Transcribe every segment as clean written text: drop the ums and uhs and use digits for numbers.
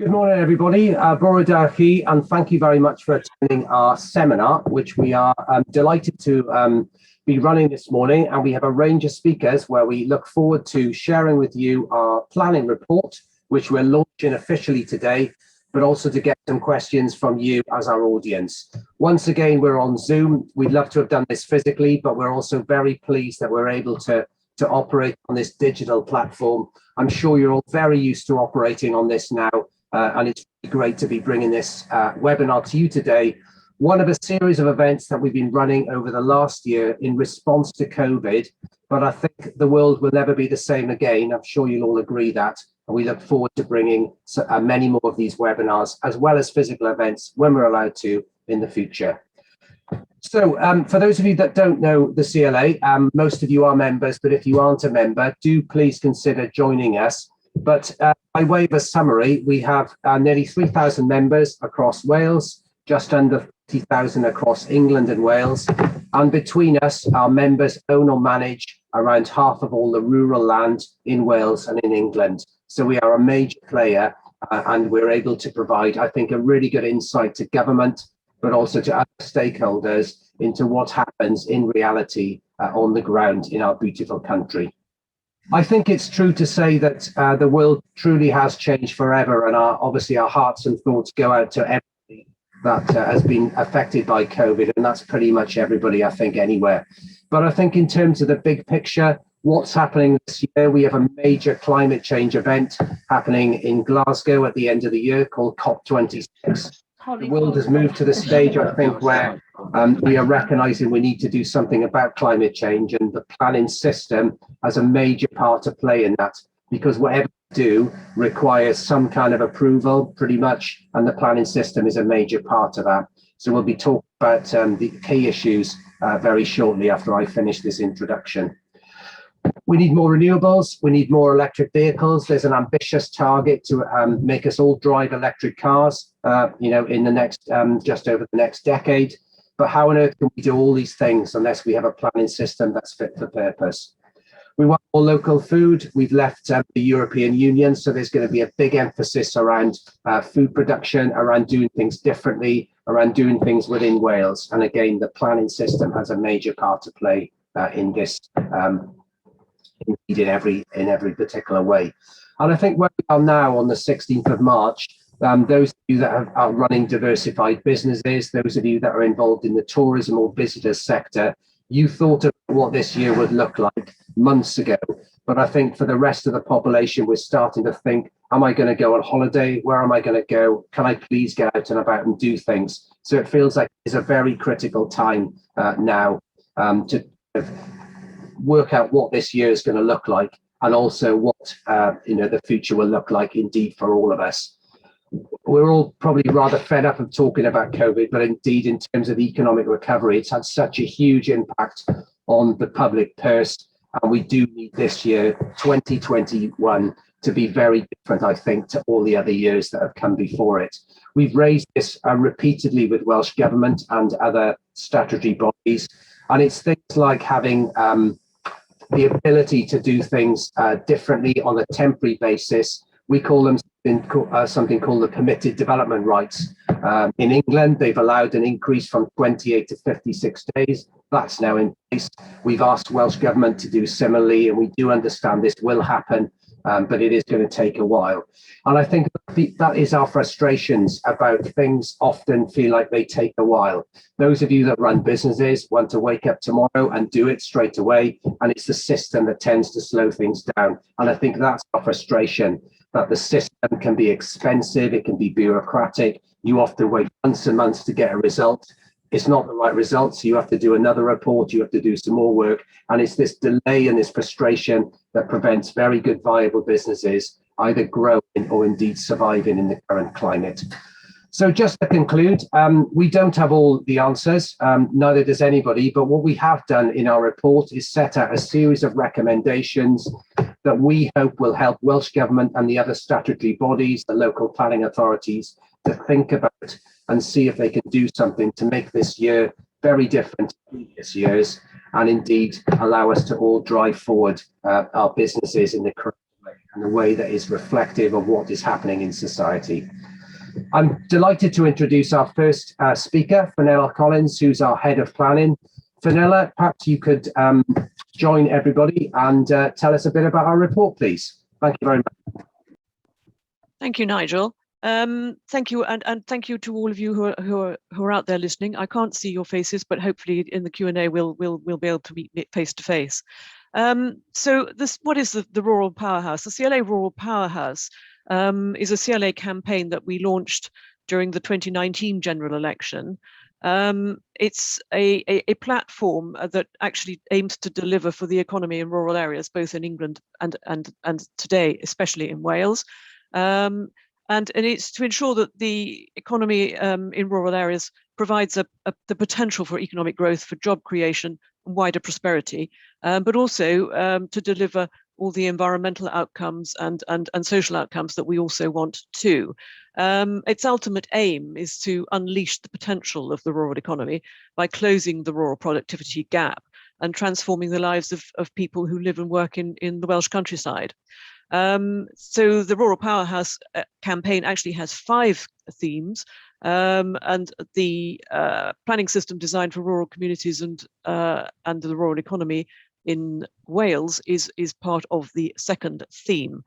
Good morning, everybody. Bore da chi, and thank you very much for attending our seminar, which we are delighted to be running this morning. And we have a range of speakers where we look forward to sharing with you our planning report, which we're launching officially today, but also to get some questions from you as our audience. Once again, we're on Zoom. We'd love to have done this physically, but we're also very pleased that we're able to operate on this digital platform. I'm sure you're all very used to operating on this now. And it's great to be bringing this webinar to you today. One of a series of events that we've been running over the last year in response to COVID, but I think the world will never be the same again. I'm sure you'll all agree that. And we look forward to bringing many more of these webinars, as well as physical events, when we're allowed to in the future. So for those of you that don't know the CLA, most of you are members, but if you aren't a member, do please consider joining us. But by way of a summary, we have nearly 3,000 members across Wales, just under 30,000 across England and Wales. And between us, our members own or manage around half of all the rural land in Wales and in England. So we are a major player and we're able to provide, I think, a really good insight to government, but also to other stakeholders into what happens in reality on the ground in our beautiful country. I think it's true to say that the world truly has changed forever, and obviously our hearts and thoughts go out to everybody that has been affected by COVID, and that's pretty much everybody, I think, anywhere. But I think in terms of the big picture, what's happening this year, we have a major climate change event happening in Glasgow at the end of the year called COP26. The world has moved to the stage, I think, where we are recognising we need to do something about climate change, and the planning system has a major part to play in that, because whatever we do requires some kind of approval, pretty much, and the planning system is a major part of that. So we'll be talking about the key issues very shortly after I finish this introduction. We need more renewables, we need more electric vehicles. There's an ambitious target to make us all drive electric cars, in the next, just over the next decade. But how on earth can we do all these things unless we have a planning system that's fit for purpose? We want more local food. We've left the European Union, so there's going to be a big emphasis around food production, around doing things differently, around doing things within Wales. And again, the planning system has a major part to play in this. In every particular way. And I think where we are now on the 16th of March, those of you that are running diversified businesses, those of you that are involved in the tourism or visitors sector, you thought of what this year would look like months ago. But I think for the rest of the population, we're starting to think, am I going to go on holiday? Where am I going to go? Can I please get out and about and do things? So it feels like it's a very critical time now to work out what this year is going to look like, and also what the future will look like indeed for all of us. We're all probably rather fed up of talking about COVID, but indeed in terms of economic recovery, it's had such a huge impact on the public purse, and we do need this year, 2021, to be very different, I think, to all the other years that have come before it. We've raised this repeatedly with Welsh Government and other statutory bodies, and it's things like having the ability to do things differently on a temporary basis. We call them something called the permitted development rights. In England, they've allowed an increase from 28 to 56 days. That's now in place. We've asked Welsh Government to do similarly, and we do understand this will happen, but it is going to take a while. And I think that is our frustrations about things often feel like they take a while. Those of you that run businesses want to wake up tomorrow and do it straight away, and it's the system that tends to slow things down. And I think that's our frustration, that the system can be expensive, it can be bureaucratic. You often wait months and months to get a result. It's not the right result, so you have to do another report, you have to do some more work, and it's this delay and this frustration that prevents very good viable businesses either growing or indeed surviving in the current climate. So just to conclude, we don't have all the answers, neither does anybody, but what we have done in our report is set out a series of recommendations that we hope will help Welsh Government and the other statutory bodies, the local planning authorities, to think about and see if they can do something to make this year very different to previous years, and indeed allow us to all drive forward our businesses in the correct way. and a way that is reflective of what is happening in society. I'm delighted to introduce our first speaker, Fenella Collins, who's our head of planning. Fenella, perhaps you could join everybody and tell us a bit about our report, please. Thank you very much. Thank you, Nigel. Thank you, and thank you to all of you who are out there listening. I can't see your faces, but hopefully in the Q&A we'll be able to meet face to face. So what is the Rural Powerhouse? The CLA Rural Powerhouse is a CLA campaign that we launched during the 2019 general election. It's a platform that actually aims to deliver for the economy in rural areas, both in England and today, especially in Wales. And it's to ensure that the economy in rural areas provides the potential for economic growth, for job creation and wider prosperity, but also to deliver all the environmental outcomes and social outcomes that we also want too. Its ultimate aim is to unleash the potential of the rural economy by closing the rural productivity gap and transforming the lives of people who live and work in the Welsh countryside. So the Rural Powerhouse campaign actually has 5 themes, and the planning system designed for rural communities and the rural economy in Wales is part of the second theme.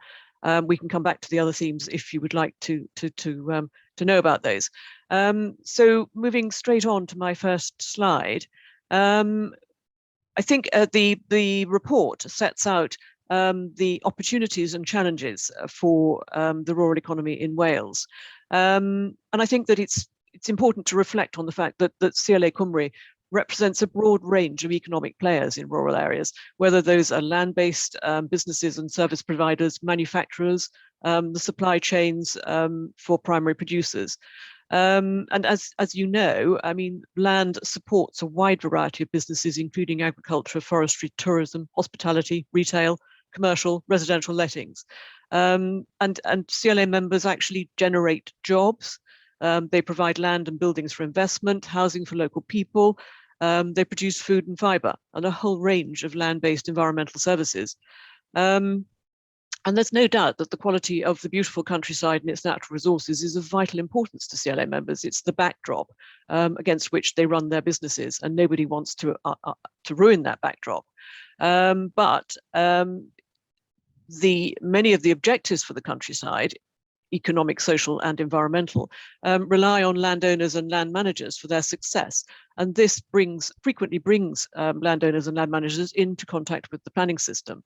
We can come back to the other themes if you would like to know about those. So moving straight on to my first slide, I think the report sets out the opportunities and challenges for the rural economy in Wales. And I think that it's important to reflect on the fact that CLA Cymru represents a broad range of economic players in rural areas, whether those are land-based businesses and service providers, manufacturers, the supply chains for primary producers. And as you know, I mean, land supports a wide variety of businesses, including agriculture, forestry, tourism, hospitality, retail, commercial, residential lettings. And CLA members actually generate jobs. They provide land and buildings for investment, housing for local people. They produce food and fibre and a whole range of land-based environmental services. And there's no doubt that the quality of the beautiful countryside and its natural resources is of vital importance to CLA members. It's the backdrop against which they run their businesses, and nobody wants to ruin that backdrop. But many of the objectives for the countryside, economic, social, and environmental, rely on landowners and land managers for their success. And this frequently brings landowners and land managers into contact with the planning system.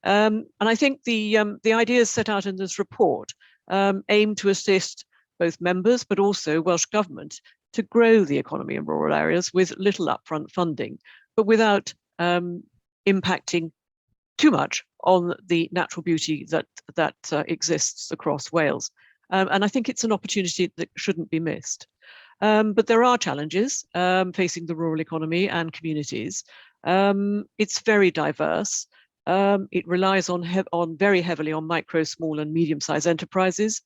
And I think the ideas set out in this report aim to assist both members, but also Welsh Government, to grow the economy in rural areas with little upfront funding, but without impacting too much on the natural beauty that exists across Wales. And I think it's an opportunity that shouldn't be missed. But there are challenges facing the rural economy and communities. It's very diverse. It relies on very heavily on micro, small and medium-sized enterprises.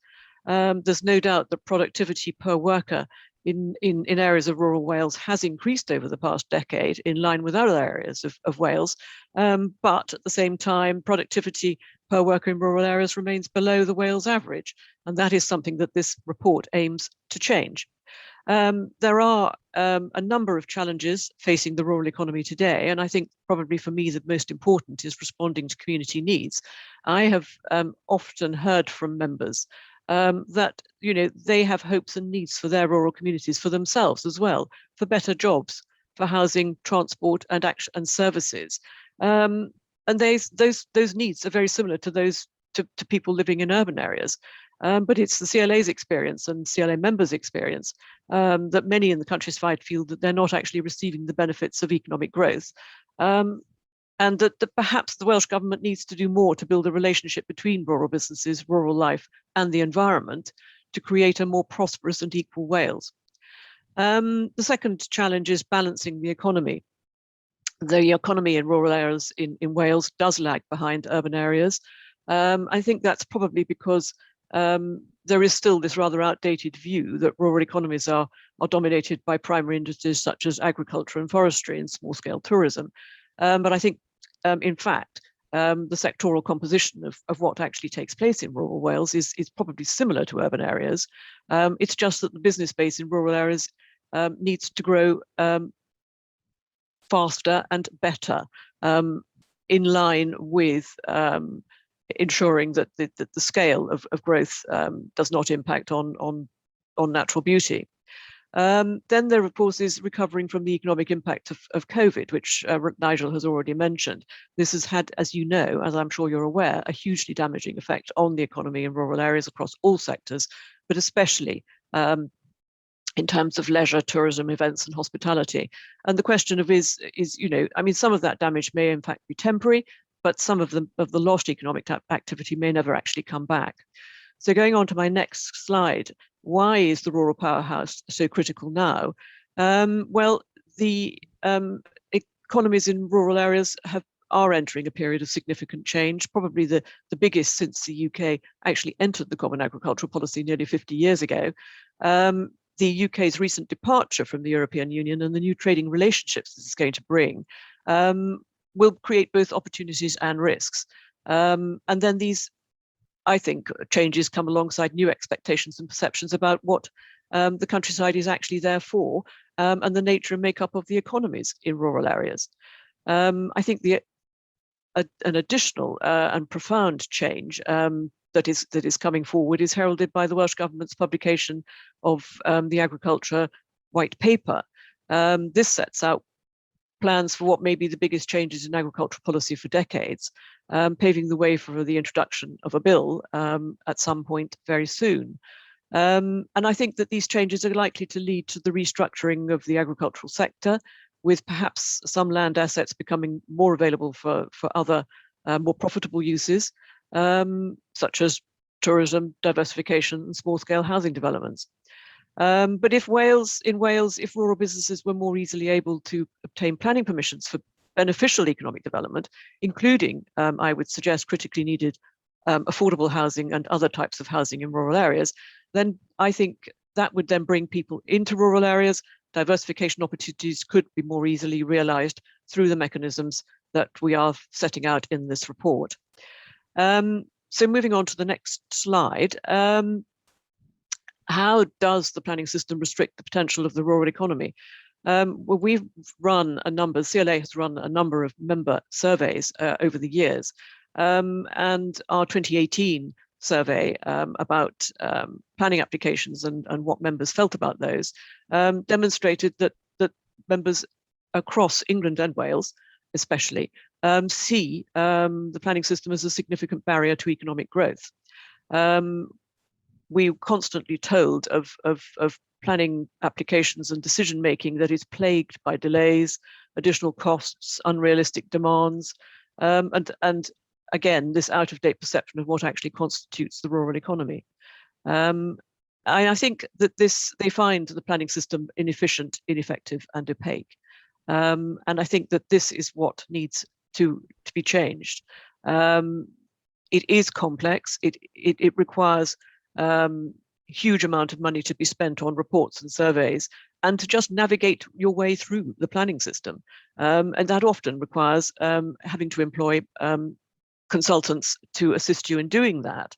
There's no doubt that productivity per worker in areas of rural Wales has increased over the past decade in line with other areas of Wales. But at the same time, productivity per worker in rural areas remains below the Wales average. And that is something that this report aims to change. There are a number of challenges facing the rural economy today, and I think probably for me the most important is responding to community needs. I have often heard from members that they have hopes and needs for their rural communities, for themselves as well, for better jobs, for housing, transport, and services. And those needs are very similar to those to people living in urban areas. But it's the CLA's experience and CLA members' experience that many in the countryside feel that they're not actually receiving the benefits of economic growth. And that perhaps the Welsh Government needs to do more to build a relationship between rural businesses, rural life, and the environment to create a more prosperous and equal Wales. The second challenge is balancing the economy. The economy in rural areas in Wales does lag behind urban areas. I think that's probably because there is still this rather outdated view that rural economies are dominated by primary industries such as agriculture and forestry and small-scale tourism. But I think, in fact, the sectoral composition of what actually takes place in rural Wales is probably similar to urban areas. It's just that the business base in rural areas needs to grow faster and better, in line with ensuring that the scale of growth does not impact on natural beauty. Then there, of course, is recovering from the economic impact of COVID, which Nigel has already mentioned. This has had, as you know, as I'm sure you're aware, a hugely damaging effect on the economy in rural areas across all sectors, but especially in terms of leisure, tourism, events, and hospitality. And the question is, you know, I mean, some of that damage may in fact be temporary, but some of the lost economic activity may never actually come back. So going on to my next slide, why is the rural powerhouse so critical now? Well, the economies in rural areas are entering a period of significant change, probably the biggest since the UK actually entered the Common Agricultural Policy nearly 50 years ago. The UK's recent departure from the European Union and the new trading relationships this is going to bring will create both opportunities and risks. And then these, I think, changes come alongside new expectations and perceptions about what the countryside is actually there for, and the nature and makeup of the economies in rural areas. I think an additional and profound change that is coming forward is heralded by the Welsh Government's publication of the Agriculture White Paper. This sets out plans for what may be the biggest changes in agricultural policy for decades, paving the way for the introduction of a bill at some point very soon. And I think that these changes are likely to lead to the restructuring of the agricultural sector, with perhaps some land assets becoming more available for other more profitable uses, such as tourism, diversification, and small-scale housing developments. But if rural businesses were more easily able to obtain planning permissions for beneficial economic development, including, I would suggest, critically needed affordable housing and other types of housing in rural areas, then I think that would then bring people into rural areas. Diversification opportunities could be more easily realized through the mechanisms that we are setting out in this report. So moving on to the next slide, how does the planning system restrict the potential of the rural economy? Well, we've run a number, CLA has run a number of member surveys over the years, and our 2018 survey about planning applications and what members felt about those demonstrated that members across England and Wales especially see the planning system as a significant barrier to economic growth. We're constantly told of planning applications and decision making that is plagued by delays, additional costs, unrealistic demands, and again, this out-of-date perception of what actually constitutes the rural economy. I think that they find the planning system inefficient, ineffective, and opaque. And I think that this is what needs to be changed. It is complex. It requires huge amount of money to be spent on reports and surveys, and to just navigate your way through the planning system. And that often requires having to employ consultants to assist you in doing that.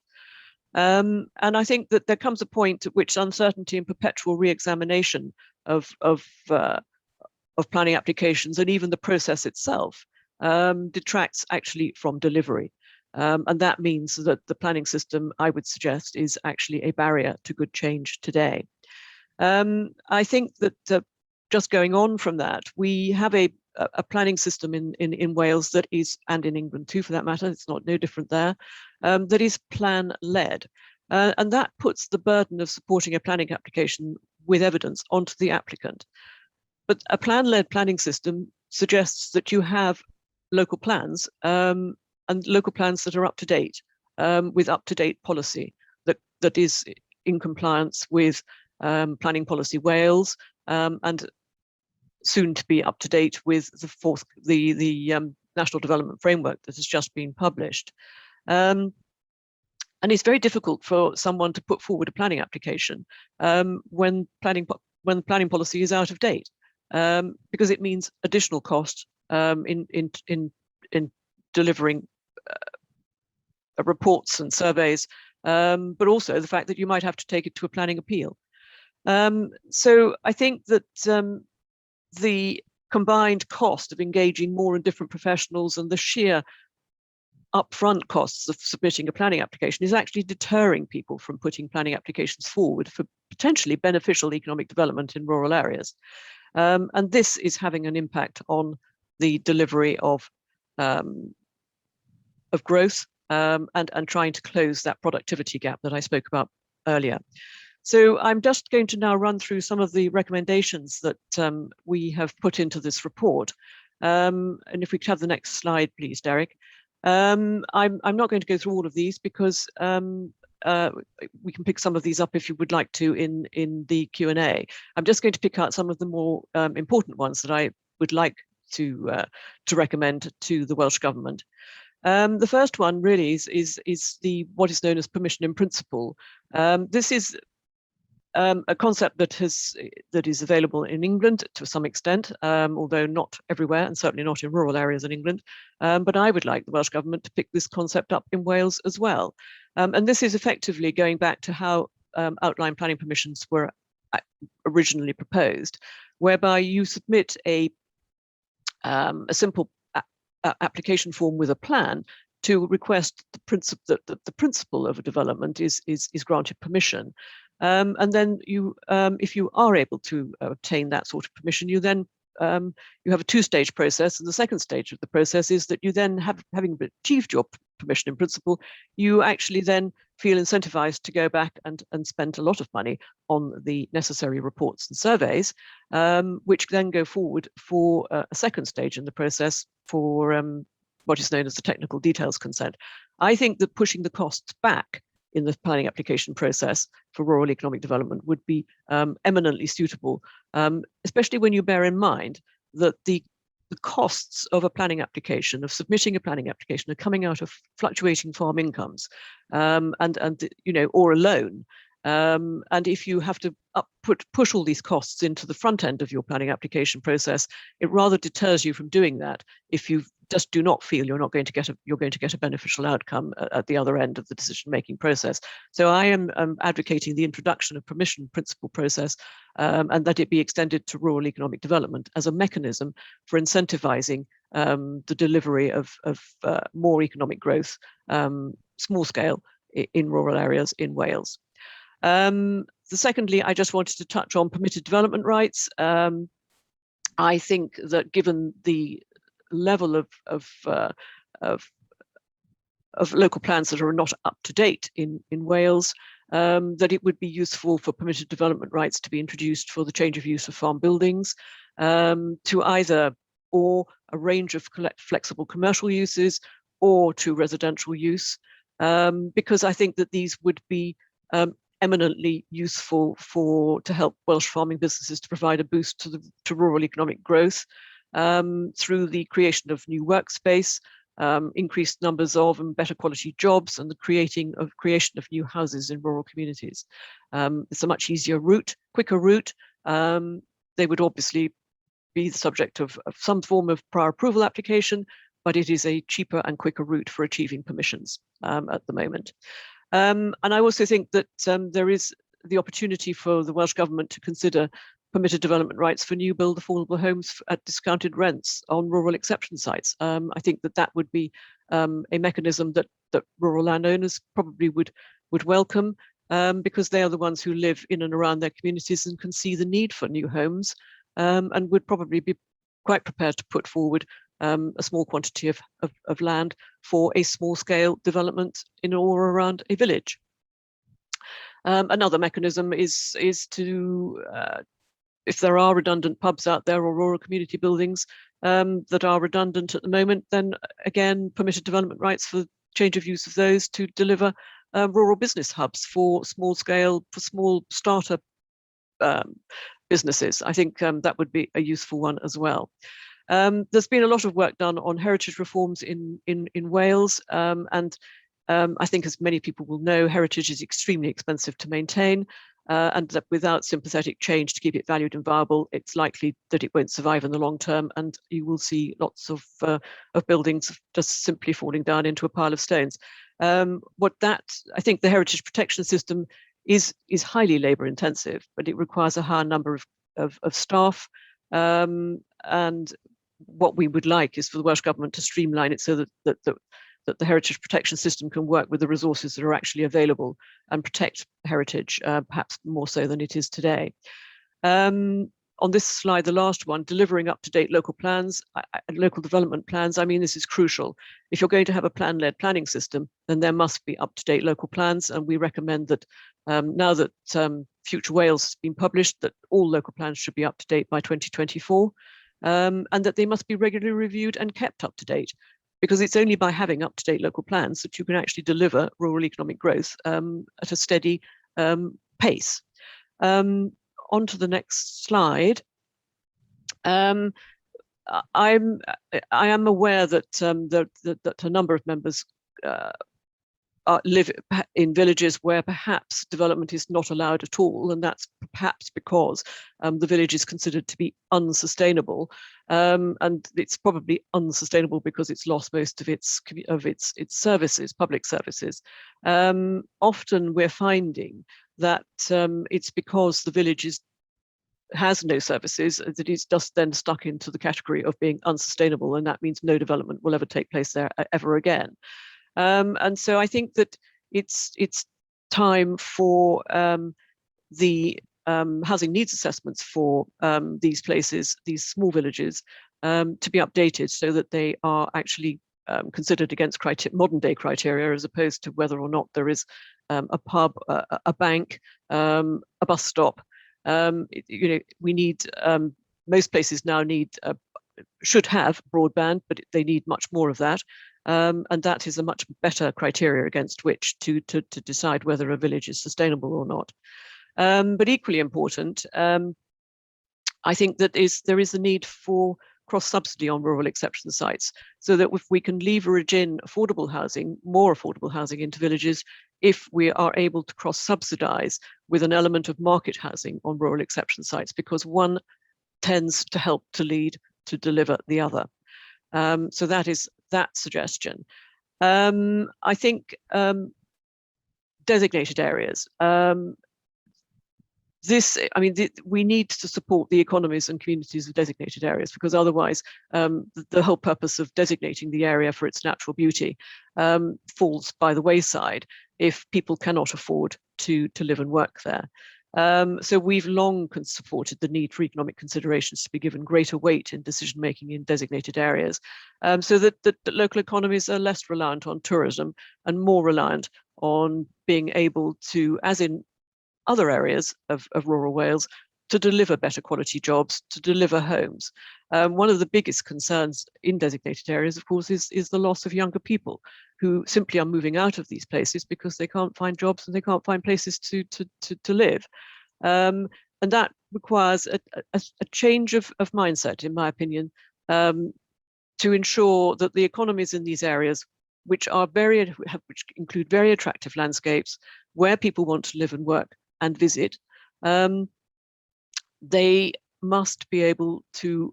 And I think that there comes a point at which uncertainty and perpetual re-examination of planning applications and even the process itself detracts actually from delivery. And that means that the planning system, I would suggest, is actually a barrier to good change today. I think that just going on from that, we have a planning system in Wales that is, and in England too for that matter, it's no different there, that is plan-led. And that puts the burden of supporting a planning application with evidence onto the applicant. But a plan-led planning system suggests that you have local plans, and local plans that are up to date, with up-to-date policy that is in compliance with Planning Policy Wales, and soon to be up to date with the National Development Framework that has just been published. And it's very difficult for someone to put forward a planning application when planning policy is out of date, because it means additional cost in delivering reports and surveys, but also the fact that you might have to take it to a planning appeal. So I think that the combined cost of engaging more and different professionals and the sheer upfront costs of submitting a planning application is actually deterring people from putting planning applications forward for potentially beneficial economic development in rural areas. And this is having an impact on the delivery of growth and trying to close that productivity gap that I spoke about earlier. So I'm just going to now run through some of the recommendations that we have put into this report. And if we could have the next slide, please, Derek. I'm not going to go through all of these because we can pick some of these up if you would like to in the Q&A. I'm just going to pick out some of the more important ones that I would like to recommend to the Welsh Government. The first one really is the what is known as permission in principle. This is a concept that is available in England to some extent, although not everywhere and certainly not in rural areas in England. But I would like the Welsh Government to pick this concept up in Wales as well. And this is effectively going back to how outline planning permissions were originally proposed, whereby you submit a simple application form with a plan to request the principle that the principle of a development is granted permission. And then you, if you are able to obtain that sort of permission, you then you have a two-stage process, and the second stage of the process is that you then, having achieved your permission in principle, you actually then feel incentivized to go back and spend a lot of money on the necessary reports and surveys, which then go forward for a second stage in the process for what is known as the technical details consent. I think that pushing the costs back in the planning application process for rural economic development would be eminently suitable, especially when you bear in mind that the costs of a planning application, of submitting a planning application, are coming out of fluctuating farm incomes, and you know, or a loan. And if you have to push all these costs into the front end of your planning application process, it rather deters you from doing that if you just do not feel you're going to get a beneficial outcome at the other end of the decision-making process. So I am advocating the introduction of permission principle process, and that it be extended to rural economic development as a mechanism for incentivizing the delivery of more economic growth, small scale, in rural areas in Wales. Secondly, I just wanted to touch on permitted development rights. I think that given the level of local plans that are not up to date in Wales, that it would be useful for permitted development rights to be introduced for the change of use of farm buildings, to either or a range of flexible commercial uses or to residential use, because I think that these would be eminently useful to help Welsh farming businesses to provide a boost to rural economic growth, through the creation of new workspace, increased numbers of and better quality jobs, and the creation of new houses in rural communities. It's a much easier route, quicker route. They would obviously be the subject of some form of prior approval application, but it is a cheaper and quicker route for achieving permissions at the moment. And I also think that there is the opportunity for the Welsh Government to consider permitted development rights for new build affordable homes at discounted rents on rural exception sites. I think that would be a mechanism that rural landowners probably would welcome, because they are the ones who live in and around their communities and can see the need for new homes, and would probably be quite prepared to put forward a small quantity of land for a small scale development in or around a village. Another mechanism is to, if there are redundant pubs out there or rural community buildings that are redundant at the moment, then again, permitted development rights for change of use of those to deliver rural business hubs for small starter businesses. I think that would be a useful one as well. There's been a lot of work done on heritage reforms in Wales, and I think, as many people will know, heritage is extremely expensive to maintain. and that without sympathetic change to keep it valued and viable, it's likely that it won't survive in the long term, and you will see lots of buildings just simply falling down into a pile of stones. I think the heritage protection system is highly labour intensive, but it requires a higher number of staff, and what we would like is for the Welsh Government to streamline it so that the heritage protection system can work with the resources that are actually available and protect heritage, perhaps more so than it is today. On this slide, the last one, delivering up-to-date local plans, local development plans. I mean, this is crucial. If you're going to have a plan-led planning system, then there must be up-to-date local plans. And we recommend that now that Future Wales has been published, that all local plans should be up to date by 2024, and that they must be regularly reviewed and kept up to date. Because it's only by having up-to-date local plans that you can actually deliver rural economic growth at a steady pace. On to the next slide. I am aware that that a number of members live in villages where perhaps development is not allowed at all, and that's perhaps because the village is considered to be unsustainable, and it's probably unsustainable because it's lost most of its services, public services. Often we're finding that it's because the village has no services that it's just then stuck into the category of being unsustainable, and that means no development will ever take place there ever again. And so I think that it's time for the housing needs assessments for these places, these small villages, to be updated so that they are actually considered against modern day criteria, as opposed to whether or not there is a pub, a bank, a bus stop. We need, most places now should have broadband, but they need much more of that. And that is a much better criteria against which to decide whether a village is sustainable or not. But equally important, I think that there is a need for cross-subsidy on rural exception sites, so that if we can leverage in more affordable housing into villages, if we are able to cross-subsidize with an element of market housing on rural exception sites, because one tends to help to lead to deliver the other. So that is that suggestion. I think designated areas. We need to support the economies and communities of designated areas, because otherwise the whole purpose of designating the area for its natural beauty falls by the wayside if people cannot afford to live and work there. So we've long supported the need for economic considerations to be given greater weight in decision-making in designated areas, so that the local economies are less reliant on tourism and more reliant on being able to, as in other areas of rural Wales, to deliver better quality jobs, to deliver homes. One of the biggest concerns in designated areas, of course, is the loss of younger people who simply are moving out of these places because they can't find jobs and they can't find places to live. And that requires a change of mindset, in my opinion, to ensure that the economies in these areas, which include very attractive landscapes where people want to live and work and visit, they must be able to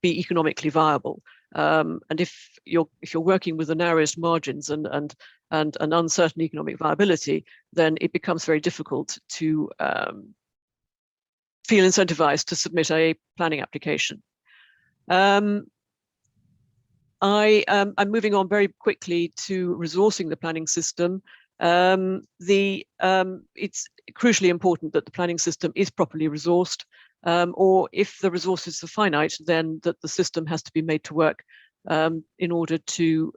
be economically viable. And if you're working with the narrowest margins and uncertain economic viability, then it becomes very difficult to feel incentivized to submit a planning application. I'm moving on very quickly to resourcing the planning system. It's crucially important that the planning system is properly resourced, or if the resources are finite, then that the system has to be made to work in order to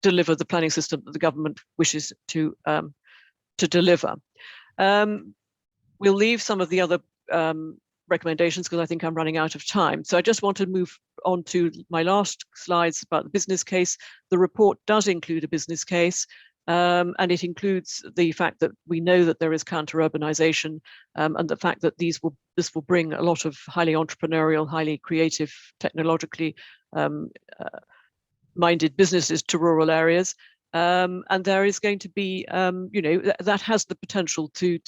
deliver the planning system that the government wishes to deliver. We'll leave some of the other recommendations because I think I'm running out of time. So I just want to move on to my last slides about the business case. The report does include a business case, and it includes the fact that we know that there is counter-urbanization, and the fact that this will bring a lot of highly entrepreneurial, highly creative, technologically minded businesses to rural areas. And there is going to be, that has the potential to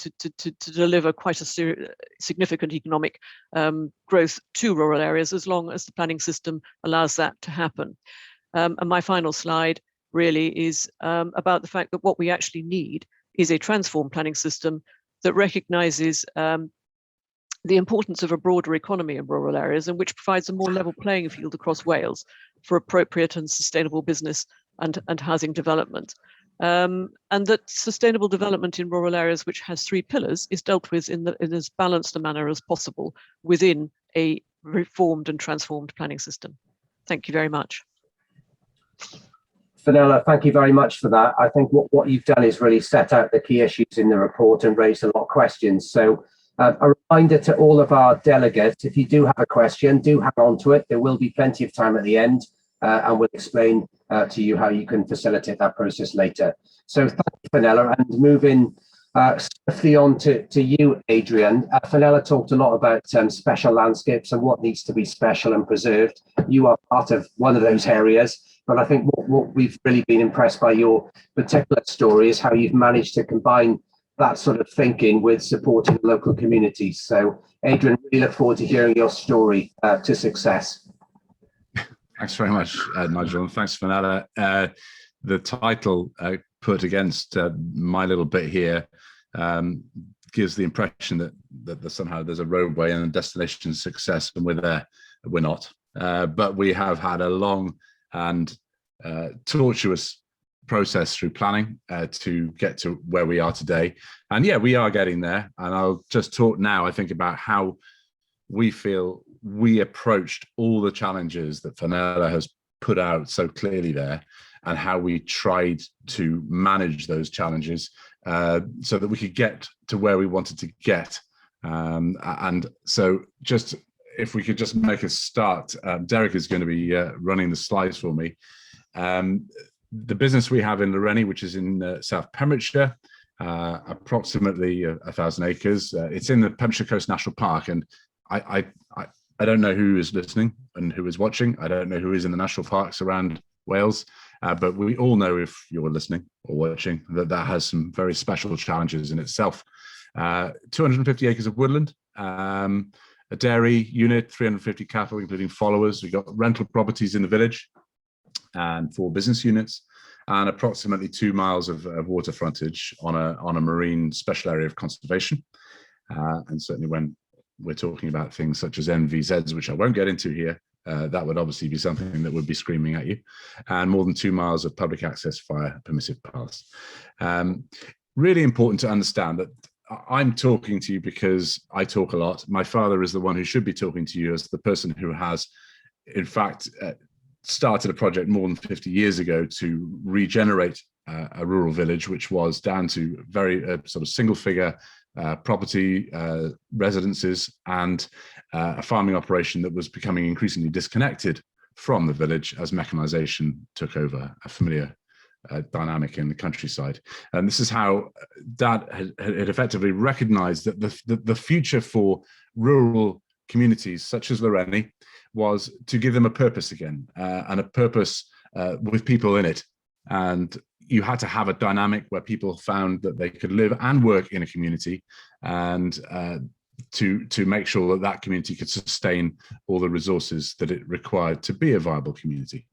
deliver quite a significant economic growth to rural areas, as long as the planning system allows that to happen. And my final slide really is about the fact that what we actually need is a transformed planning system that recognises the importance of a broader economy in rural areas, and which provides a more level playing field across Wales for appropriate and sustainable business and housing development. And that sustainable development in rural areas, which has 3 pillars, is dealt with in as balanced a manner as possible within a reformed and transformed planning system. Thank you very much. Fenella, thank you very much for that. I think what you've done is really set out the key issues in the report and raised a lot of questions. So a reminder to all of our delegates, if you do have a question, do hang on to it. There will be plenty of time at the end, and we'll explain to you how you can facilitate that process later. So thank you, Fenella, and moving swiftly on to you, Adrian. Fenella talked a lot about special landscapes and what needs to be special and preserved. You are part of one of those areas, but I think what we've really been impressed by your particular story is how you've managed to combine that sort of thinking with supporting local communities. So, Adrian, really look forward to hearing your story to success. Thanks very much, Nigel, and thanks, Fenella. The title put against my little bit here gives the impression that somehow there's a roadway and a destination success, and we're there. We're not. But we have had a long and tortuous process through planning to get to where we are today. And yeah, we are getting there. And I'll just talk now, I think, about how we feel we approached all the challenges that Fenella has put out so clearly there, and how we tried to manage those challenges so that we could get to where we wanted to get. And so just, if we could just make a start, Derek is going to be running the slides for me. The business we have in Lawrenny, which is in South Pembrokeshire, approximately 1,000 acres. It's in the Pembrokeshire Coast National Park, and I don't know who is listening and who is watching. I don't know who is in the national parks around Wales, but we all know, if you're listening or watching, that has some very special challenges in itself. 250 acres of woodland, a dairy unit, 350 cattle, including followers. We've got rental properties in the village, and 4 business units, and approximately 2 miles of water frontage on a marine special area of conservation. And certainly when we're talking about things such as NVZs, which I won't get into here, that would obviously be something that would be screaming at you, and more than 2 miles of public access via permissive paths. Really important to understand that I'm talking to you because I talk a lot. My father is the one who should be talking to you as the person who has, in fact, started a project more than 50 years ago to regenerate a rural village, which was down to very sort of single figure property, residences, and a farming operation that was becoming increasingly disconnected from the village as mechanization took over a familiar dynamic in the countryside. And this is how Dad had effectively recognized that the future for rural communities such as Lawrenny was to give them a purpose again, and a purpose with people in it. And you had to have a dynamic where people found that they could live and work in a community, and to make sure that that community could sustain all the resources that it required to be a viable community.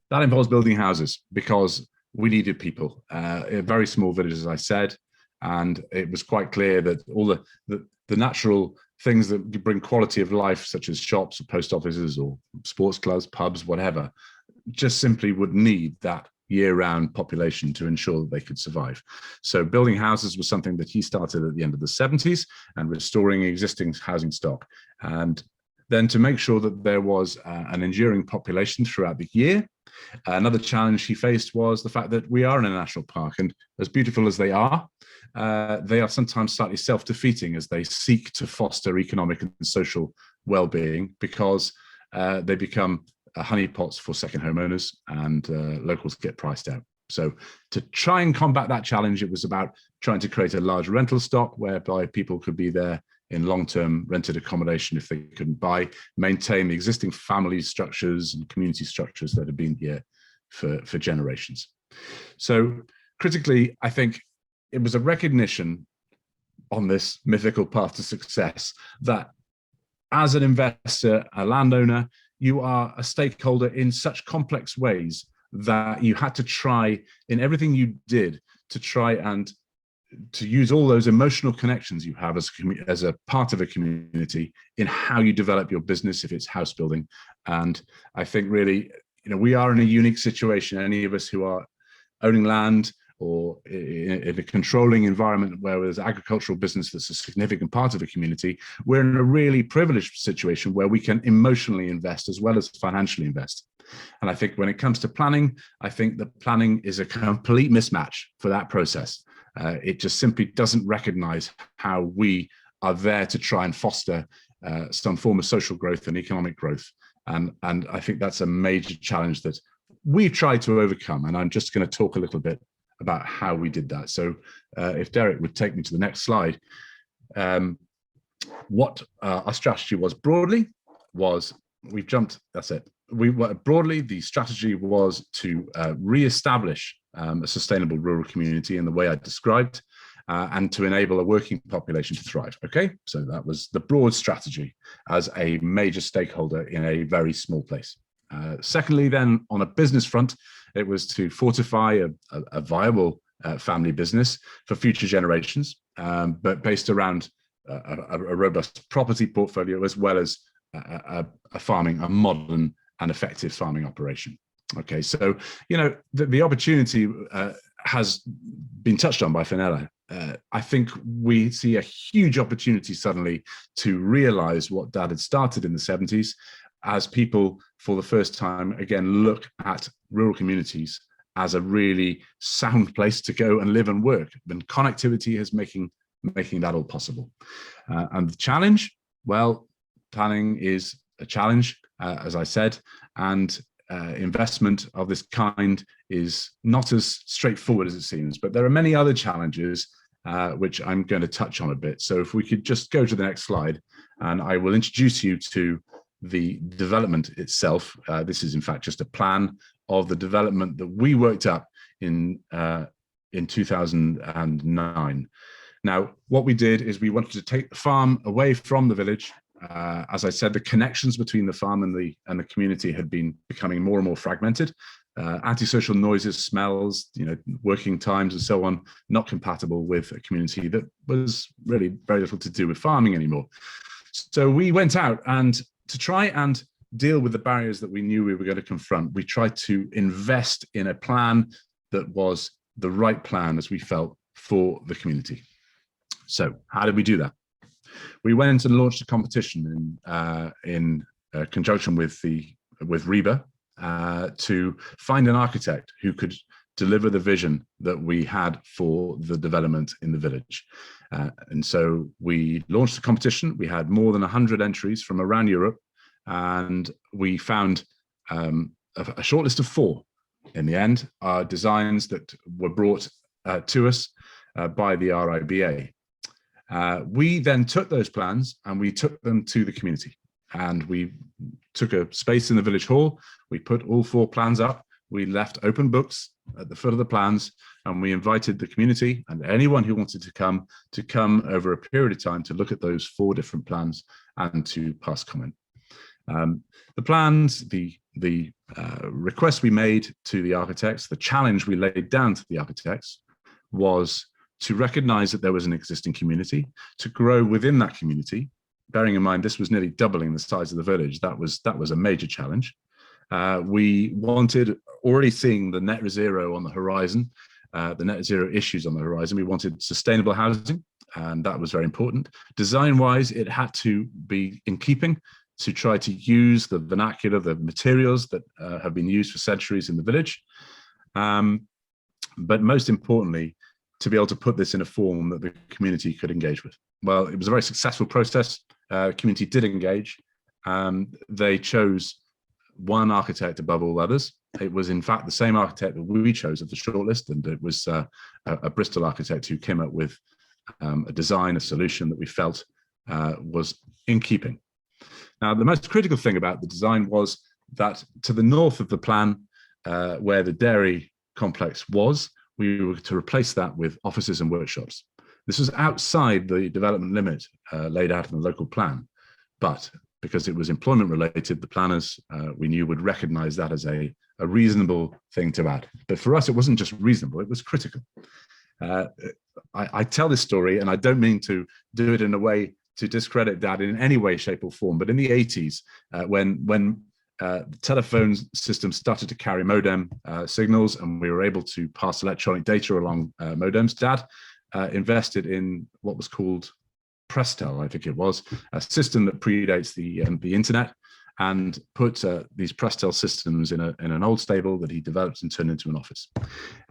That involves building houses because we needed people. A very small village, as I said, and it was quite clear that all the natural things that bring quality of life, such as shops or post offices or sports clubs, pubs, whatever, just simply would need that year-round population to ensure that they could survive. So building houses was something that he started at the end of the 70s, and restoring existing housing stock. And then to make sure that there was an enduring population throughout the year. Another challenge he faced was the fact that we are in a national park, and as beautiful as they are sometimes slightly self-defeating as they seek to foster economic and social well-being, because they become honeypots for second homeowners, and locals get priced out. So to try and combat that challenge, it was about trying to create a large rental stock whereby people could be there in long-term rented accommodation if they couldn't buy, maintain the existing family structures and community structures that have been here for generations. So critically, I think it was a recognition on this mythical path to success that as an investor, a landowner, you are a stakeholder in such complex ways that you had to try in everything you did to try and to use all those emotional connections you have as a part of a community in how you develop your business, if it's house building. And I think really, we are in a unique situation. Any of us who are owning land or in a controlling environment where there's agricultural business that's a significant part of a community, we're in a really privileged situation where we can emotionally invest as well as financially invest. And I think when it comes to planning, I think that planning is a complete mismatch for that process. It just simply doesn't recognize how we are there to try and foster some form of social growth and economic growth. And I think that's a major challenge that we've tried to overcome. And I'm just going to talk a little bit about how we did that. So if Derek would take me to the next slide, what our strategy was broadly was, we've jumped, that's it. Broadly, the strategy was to re-establish a sustainable rural community in the way I described, and to enable a working population to thrive. Okay, so that was the broad strategy as a major stakeholder in a very small place. Secondly, then on a business front, it was to fortify a viable family business for future generations, but based around a robust property portfolio as well as a modern and effective farming operation. Okay, so the opportunity has been touched on by Fenella. I think we see a huge opportunity suddenly to realize what Dad had started in the 70s, as people for the first time again look at rural communities as a really sound place to go and live and work. And connectivity is making that all possible. And the challenge, well, planning is a challenge, as I said, and investment of this kind is not as straightforward as it seems, but there are many other challenges which I'm going to touch on a bit. So if we could just go to the next slide, and I will introduce you to the development itself. This is in fact just a plan of the development that we worked up in 2009. Now, what we did is we wanted to take the farm away from the village. As I said, the connections between the farm and the community had been becoming more and more fragmented. Antisocial noises, smells, working times and so on, not compatible with a community that was really very little to do with farming anymore. So we went out, and to try and deal with the barriers that we knew we were going to confront, we tried to invest in a plan that was the right plan, as we felt, for the community. So how did we do that? We went and launched a competition in conjunction with REBA to find an architect who could deliver the vision that we had for the development in the village. And so we launched the competition. We had more than 100 entries from around Europe, and we found a short list of 4. In the end, our designs that were brought to us by the RIBA. We then took those plans and we took them to the community, and we took a space in the village hall. We put all 4 plans up. We left open books at the foot of the plans, and we invited the community and anyone who wanted to come over a period of time to look at those 4 different plans and to pass comment. The plans, the request we made to the architects, the challenge we laid down to the architects was to recognize that there was an existing community, to grow within that community. Bearing in mind, this was nearly doubling the size of the village. That was a major challenge. We wanted, already seeing the net zero on the horizon, the net zero issues on the horizon, we wanted sustainable housing, and that was very important. Design-wise, it had to be in keeping, to try to use the vernacular, the materials that have been used for centuries in the village. But most importantly, to be able to put this in a form that the community could engage with. Well, it was a very successful process. Community did engage. They chose one architect above all others. It was in fact the same architect that we chose at the shortlist, and it was a Bristol architect who came up with a design, a solution that we felt was in keeping. Now, the most critical thing about the design was that to the north of the plan, where the dairy complex was, we were to replace that with offices and workshops. This was outside the development limit laid out in the local plan, but because it was employment related, the planners we knew would recognize that as a reasonable thing to add. But for us, it wasn't just reasonable, it was critical. I tell this story, and I don't mean to do it in a way to discredit that in any way, shape or form, but in the 80s, when the telephone system started to carry modem signals and we were able to pass electronic data along modems, Dad invested in what was called Prestel, I think it was, a system that predates the internet, and put these Prestel systems in an old stable that he developed and turned into an office.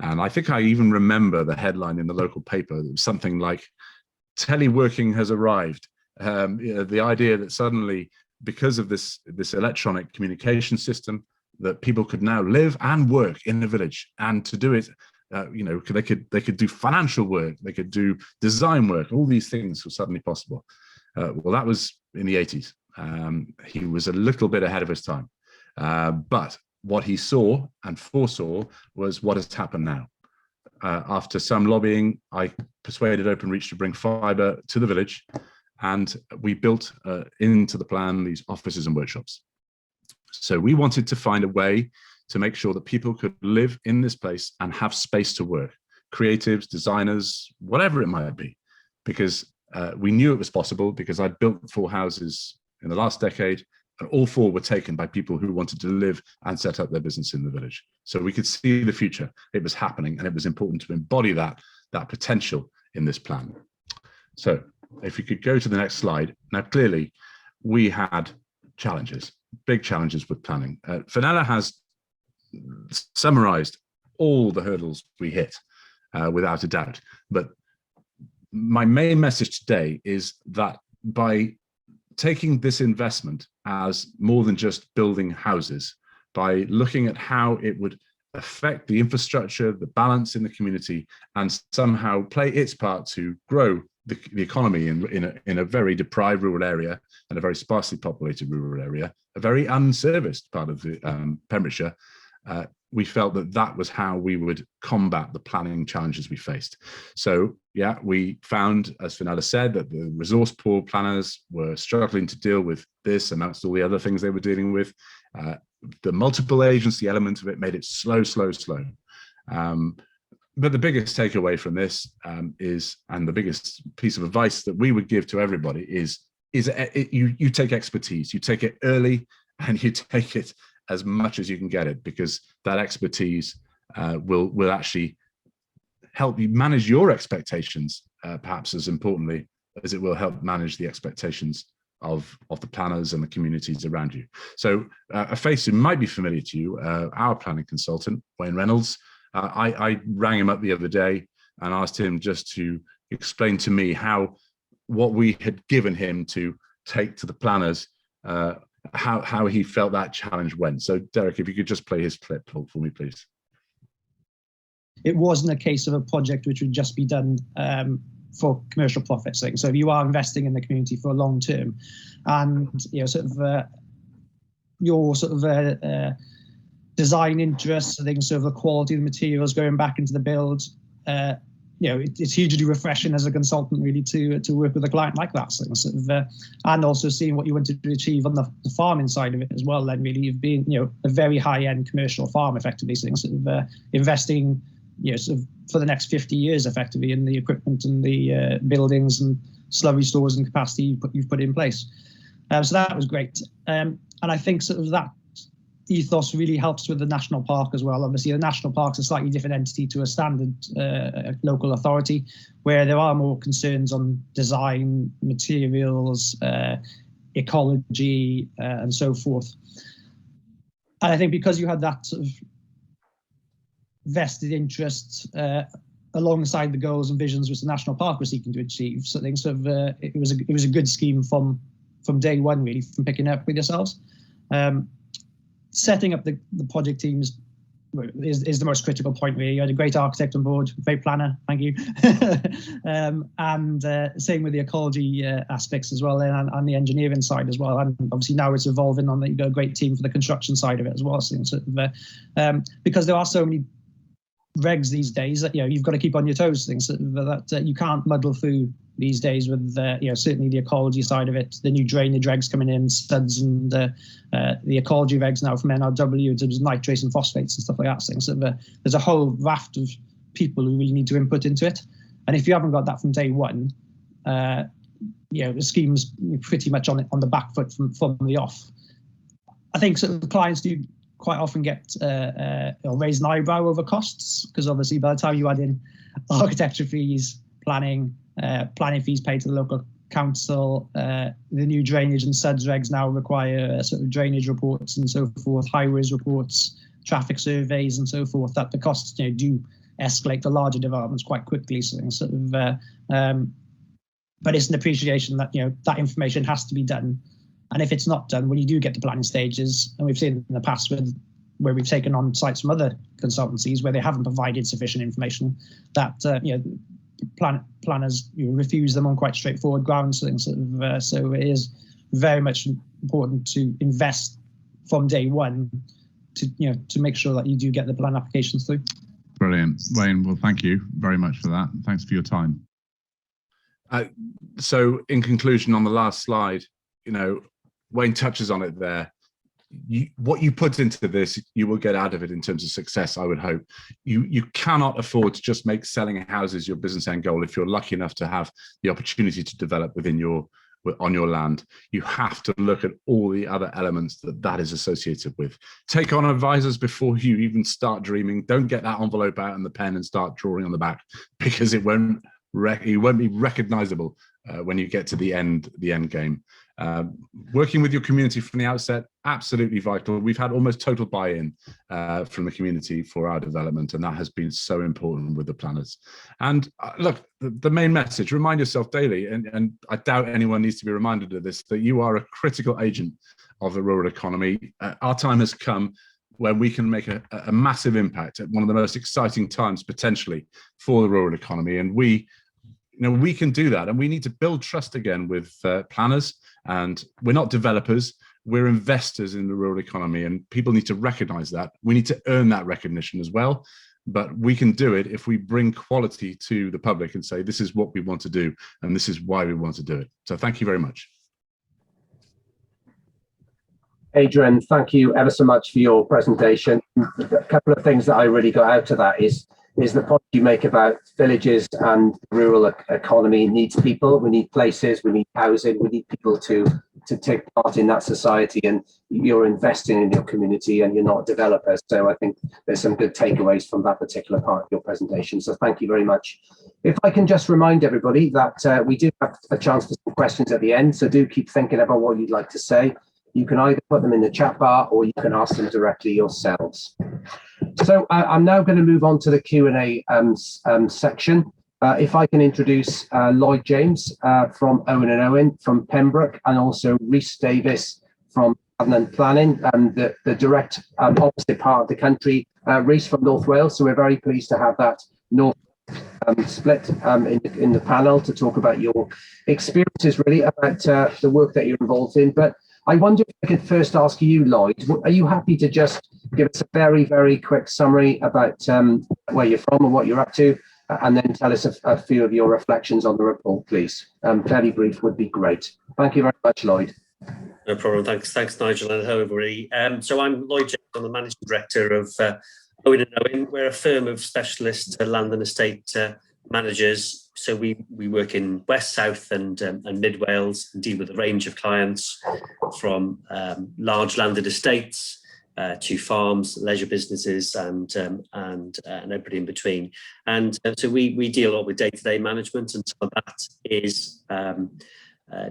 And I think I even remember the headline in the local paper. It was something like, teleworking has arrived. The idea that suddenly, because of this electronic communication system, that people could now live and work in the village, and to do it, they could do financial work, they could do design work, all these things were suddenly possible. Well, that was in the 80s. He was a little bit ahead of his time, but what he saw and foresaw was what has happened now. After some lobbying, I persuaded Openreach to bring fibre to the village, and we built into the plan these offices and workshops. So we wanted to find a way to make sure that people could live in this place and have space to work, creatives, designers, whatever it might be, because we knew it was possible, because I'd built 4 houses in the last decade, and all 4 were taken by people who wanted to live and set up their business in the village. So we could see the future, it was happening, and it was important to embody that potential in this plan. So if you could go to the next slide. Now, clearly, we had challenges, big challenges with planning. Fenella has summarized all the hurdles we hit, without a doubt. But my main message today is that by taking this investment as more than just building houses, by looking at how it would affect the infrastructure, the balance in the community, and somehow play its part to grow the economy in a very deprived rural area and a very sparsely populated rural area, a very unserviced part of the Pembrokeshire, we felt that was how we would combat the planning challenges we faced. So yeah, we found, as Fenella said, that the resource poor planners were struggling to deal with this amongst all the other things they were dealing with. The multiple agency element of it made it slow. But the biggest takeaway from this is, and the biggest piece of advice that we would give to everybody is you take expertise, you take it early, and you take it as much as you can get it, because that expertise will actually help you manage your expectations, perhaps as importantly as it will help manage the expectations of the planners and the communities around you. So a face who might be familiar to you, our planning consultant, Wayne Reynolds, I rang him up the other day and asked him just to explain to me what we had given him to take to the planners, how he felt that challenge went. So Derek, if you could just play his clip for me, please. It wasn't a case of a project which would just be done for commercial profit sake. So if you are investing in the community for a long term, and your design interests, things, so the quality of the materials going back into the build, it's hugely refreshing as a consultant, really, to work with a client like that. And also seeing what you wanted to achieve on the farming side of it as well. Then really, you've been, a very high-end commercial farm, effectively, investing, for the next 50 years, effectively, in the equipment and the buildings and slurry stores and capacity you've put in place. So that was great. And I think that ethos really helps with the national park as well. Obviously, the national park's a slightly different entity to a standard local authority, where there are more concerns on design, materials, ecology, and so forth. And I think because you had that sort of vested interest alongside the goals and visions which the national park was seeking to achieve, so I think it was a good scheme from day one, really, from picking up with yourselves. Setting up the project teams is the most critical point, really. You had a great architect on board, great planner, thank you. And same with the ecology aspects as well, and the engineering side as well. And obviously now it's evolving on that you've got a great team for the construction side of it as well. So because there are so many regs these days that you've got to keep on your toes. Things that you can't muddle through these days with certainly the ecology side of it, the new drainage regs coming in, SUDS, and the ecology regs now from NRW in terms of nitrates and phosphates and stuff like that. Things there's a whole raft of people who really need to input into it, and if you haven't got that from day one, the scheme's pretty much on the back foot from the off. I think sort of clients do quite often get raise an eyebrow over costs, because obviously by the time you add in architecture fees, planning fees paid to the local council, the new drainage and SUDS regs now require sort of drainage reports and so forth, highways reports, traffic surveys and so forth, that the costs do escalate to larger developments quite quickly. So sort of, but it's an appreciation that that information has to be done. And if it's not done, when you do get to planning stages, and we've seen in the past where we've taken on sites from other consultancies where they haven't provided sufficient information, that planners refuse them on quite straightforward grounds. So it is very much important to invest from day one to make sure that you do get the plan applications through. Brilliant, Wayne. Well, thank you very much for that. Thanks for your time. So, in conclusion, on the last slide, Wayne touches on it there. What you put into this, you will get out of it in terms of success, I would hope. You cannot afford to just make selling houses your business end goal if you're lucky enough to have the opportunity to develop on your land. You have to look at all the other elements that is associated with. Take on advisors before you even start dreaming. Don't get that envelope out and the pen and start drawing on the back, because it won't be recognizable when you get to the end game. Working with your community from the outset, absolutely vital. We've had almost total buy-in from the community for our development, and that has been so important with the planners. And look, the main message, remind yourself daily, and I doubt anyone needs to be reminded of this, that you are a critical agent of the rural economy. Our time has come where we can make a massive impact at one of the most exciting times potentially for the rural economy. And we can do that, and we need to build trust again with planners. And we're not developers, we're investors in the rural economy, and people need to recognize that. We need to earn that recognition as well, but we can do it if we bring quality to the public and say, this is what we want to do, and this is why we want to do it. So thank you very much. Adrian, thank you ever so much for your presentation. A couple of things that I really got out of that is the point you make about villages and rural economy needs people. We need places, we need housing, we need people to take part in that society, and you're investing in your community and you're not developers. So I think there's some good takeaways from that particular part of your presentation. So thank you very much. If I can just remind everybody that we do have a chance for some questions at the end, so do keep thinking about what you'd like to say. You can either put them in the chat bar or you can ask them directly yourselves. So I'm now going to move on to the Q&A section. If I can introduce Lloyd James from Owen and Owen from Pembroke, and also Rhys Davies from Cadnant Planning, and the direct opposite part of the country, Rhys from North Wales. So we're very pleased to have that North split in the panel to talk about your experiences, really, about the work that you're involved in. But I wonder if I could first ask you, Lloyd, are you happy to just give us a very, very quick summary about where you're from and what you're up to, and then tell us a few of your reflections on the report, please? Very brief would be great. Thank you very much, Lloyd. No problem. Thanks, Nigel, and hello, everybody. So I'm Lloyd James. I'm the Managing Director of Owen and Owen. We're a firm of specialist land and estate managers. So we work in West, South and Mid Wales, and deal with a range of clients from large landed estates to farms, leisure businesses, and everybody in between. And so we deal a lot with day-to-day management, and some of that is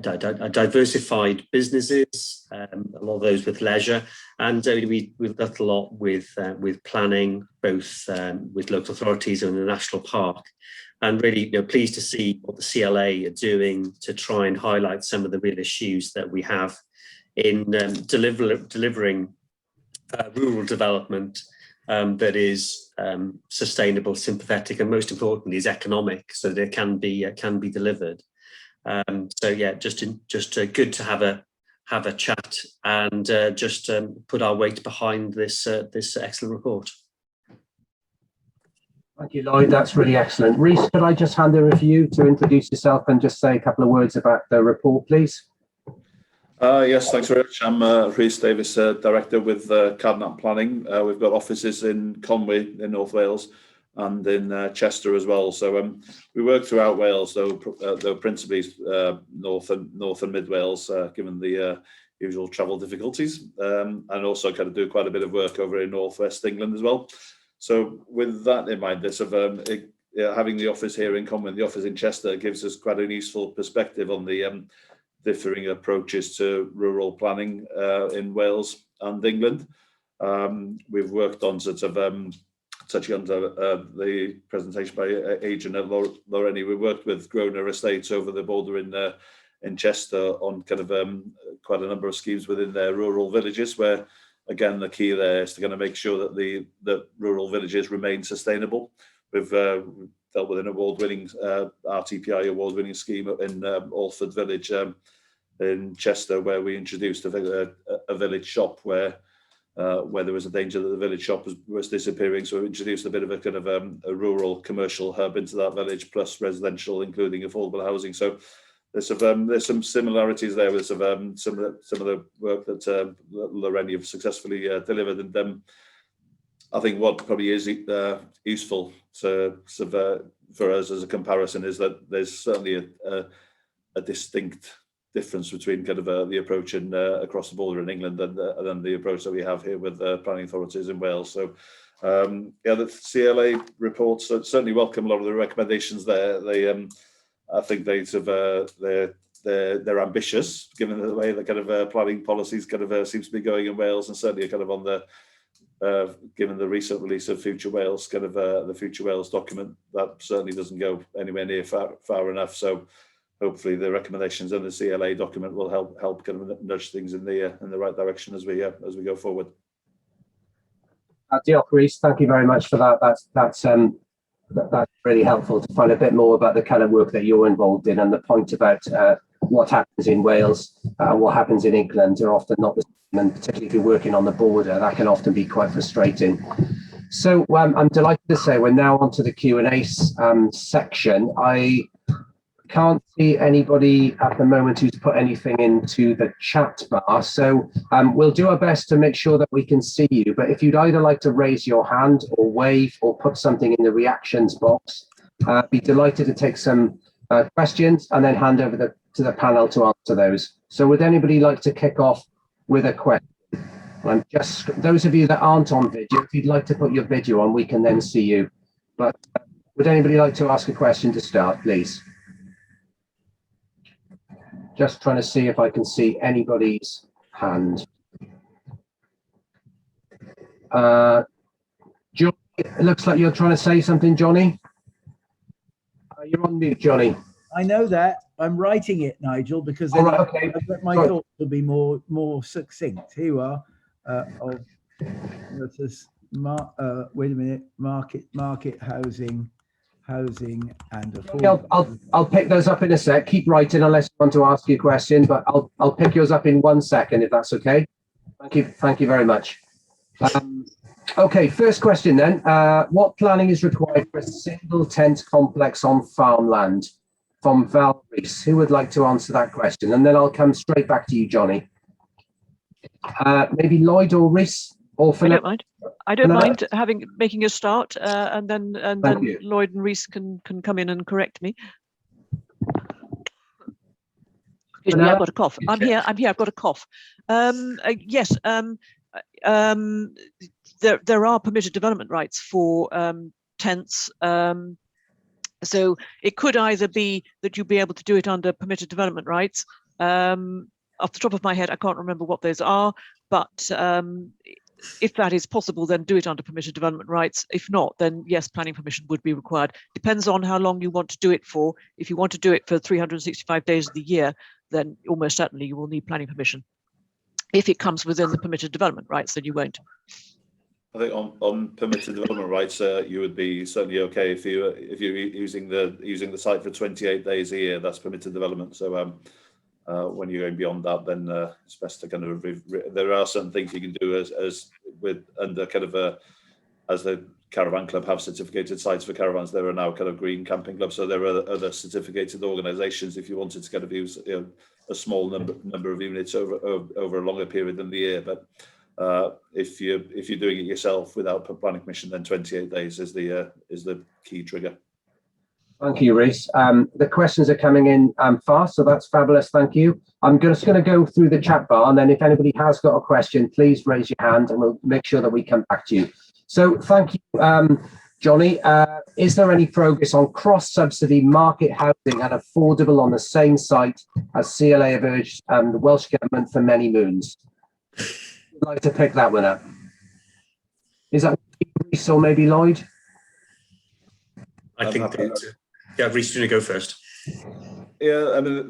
diversified businesses, a lot of those with leisure, and we've done a lot with planning, both with local authorities and the national park. And really, pleased to see what the CLA are doing to try and highlight some of the real issues that we have in delivering rural development that is sustainable, sympathetic, and most importantly, is economic, so that it can be delivered. So yeah, just good to have a chat and put our weight behind this excellent report. Thank you, Lloyd. That's really excellent. Rhys, could I just hand over to you to introduce yourself and just say a couple of words about the report, please? Yes, thanks very much. I'm Rhys Davies, Director with Cadnant Planning. We've got offices in Conwy in North Wales and in Chester as well. So we work throughout Wales, though principally North and Mid Wales, given the usual travel difficulties, and also kind of do quite a bit of work over in North West England as well. So with that in mind, this of having the office here in Conwy and the office in Chester gives us quite a useful perspective on the differing approaches to rural planning in Wales and England. We've worked on sort of touching on the presentation by Adrian Lawrenny. We worked with Lawrenny Estates over the border in Chester on kind of quite a number of schemes within their rural villages, where again the key there is to kind of make sure that the rural villages remain sustainable. We've dealt with an award-winning RTPI award-winning scheme in Alford Village in Chester, where we introduced a village shop where there was a danger that the village shop was disappearing. So we introduced a bit of a kind of a rural commercial hub into that village, plus residential, including affordable housing. So there's some similarities there with some of the work that Lawrenny have successfully delivered. And I think what probably is useful for us as a comparison is that there's certainly a distinct difference between kind of the approach across the border in England and then the approach that we have here with planning authorities in Wales. So yeah, the CLA reports certainly welcome a lot of the recommendations there. I think they're ambitious, given the way the kind of planning policies kind of seems to be going in Wales, and certainly kind of on the given the recent release of Future Wales, kind of the Future Wales document, that certainly doesn't go anywhere near far enough. So hopefully the recommendations in the CLA document will help kind of nudge things in the right direction as we go forward. Rhys, thank you very much for that. That's really helpful to find a bit more about the kind of work that you're involved in, and the point about what happens in Wales and what happens in England are often not the same, and particularly if you're working on the border, that can often be quite frustrating. So I'm delighted to say we're now onto the Q&A section. I can't see anybody at the moment who's put anything into the chat bar, so we'll do our best to make sure that we can see you. But if you'd either like to raise your hand or wave or put something in the reactions box, be delighted to take some questions and then hand over to the panel to answer those. So would anybody like to kick off with a question? And just those of you that aren't on video, if you'd like to put your video on, we can then see you. But would anybody like to ask a question to start, please? Just trying to see if I can see anybody's hand. Johnny, it looks like you're trying to say something, Johnny. You're on mute, Johnny. I know that. I'm writing it, Nigel, because then my thoughts will be more succinct. Here you are. Wait a minute. Market housing and affordable. I'll pick those up in a sec. Keep writing unless you want to ask your question, but I'll pick yours up in 1 second if that's okay. Thank you very much. Okay, first question then. What planning is required for a single tent complex on farmland? From Val Rhys. Who would like to answer that question? And then I'll come straight back to you, Johnny. Maybe Lloyd or Rhys or Fenella. I don't mind making a start, and then Lloyd and Rhys can come in and correct me. Excuse me, I've got a cough. I'm here. I've got a cough. Yes. There are permitted development rights for tents. So it could either be that you'd be able to do it under permitted development rights. Off the top of my head, I can't remember what those are, but if that is possible, then do it under permitted development rights. If not, then yes, planning permission would be required. Depends on how long you want to do it for. If you want to do it for 365 days of the year, then almost certainly you will need planning permission. If it comes within the permitted development rights, then you won't. I think on permitted development rights, you would be certainly okay if you're using the site for 28 days a year. That's permitted development. So when you're going beyond that, then it's best to kind of there are certain things you can do as with under kind of as the Caravan Club have certificated sites for caravans. There are now kind of green camping clubs, so there are other certificated organisations if you wanted to kind of use a small number of units over a longer period than the year. But if you're doing it yourself without planning permission, then 28 days is the key trigger. Thank you, Rhys. The questions are coming in fast, so that's fabulous. Thank you. I'm just going to go through the chat bar, and then if anybody has got a question, please raise your hand, and we'll make sure that we come back to you. So thank you, Johnny. Is there any progress on cross-subsidy market housing and affordable on the same site as CLA have urged the Welsh Government for many moons? I'd like to pick that one up. Is that Rhys or maybe Lloyd? I think that, yeah, Rhys, do you want to go first? Yeah, I mean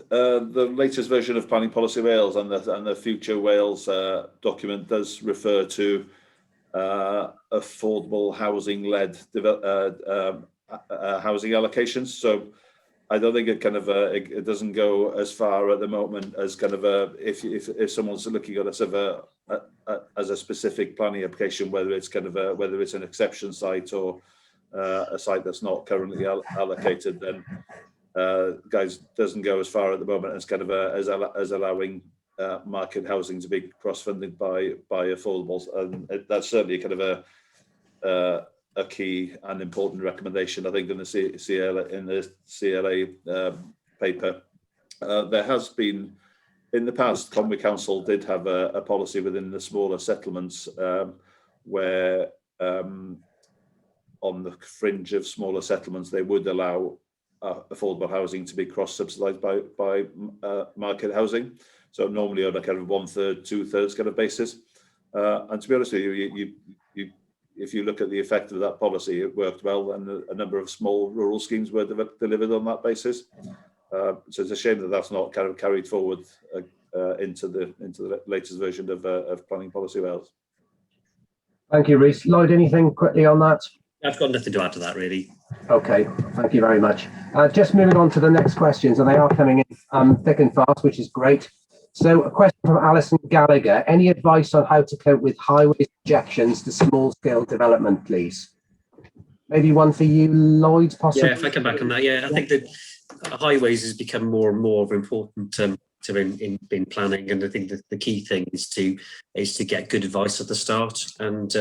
the latest version of Planning Policy Wales and the Future Wales document does refer to affordable housing-led housing allocations. So I don't think it kind of it doesn't go as far at the moment as kind of if someone's looking at a as a specific planning application, whether it's kind of whether it's an exception site or a site that's not currently allocated, then guys doesn't go as far at the moment as kind of as allowing market housing to be cross-funded by affordables, and that's certainly kind of a key and important recommendation, I think, in the CLA paper. There has been in the past, Conwy Council did have a policy within the smaller settlements where on the fringe of smaller settlements they would allow affordable housing to be cross-subsidised by market housing. So normally on a kind of 1/3, 2/3 kind of basis. And to be honest with you, if you look at the effect of that policy, it worked well, and a number of small rural schemes were delivered on that basis. So it's a shame that that's not kind of carried forward into the latest version of Planning Policy Wales. Thank you, Rhys. Lloyd, anything quickly on that? I've got nothing to add to that, really. Okay, thank you very much. Just moving on to the next questions, and they are coming in thick and fast, which is great. So a question from Alison Gallagher. Any advice on how to cope with highways objections to small-scale development, please? Maybe one for you, Lloyd, possibly? Yeah, if I come back on that, yeah, I think that highways has become more and more important in planning, and I think that the key thing is to get good advice at the start, and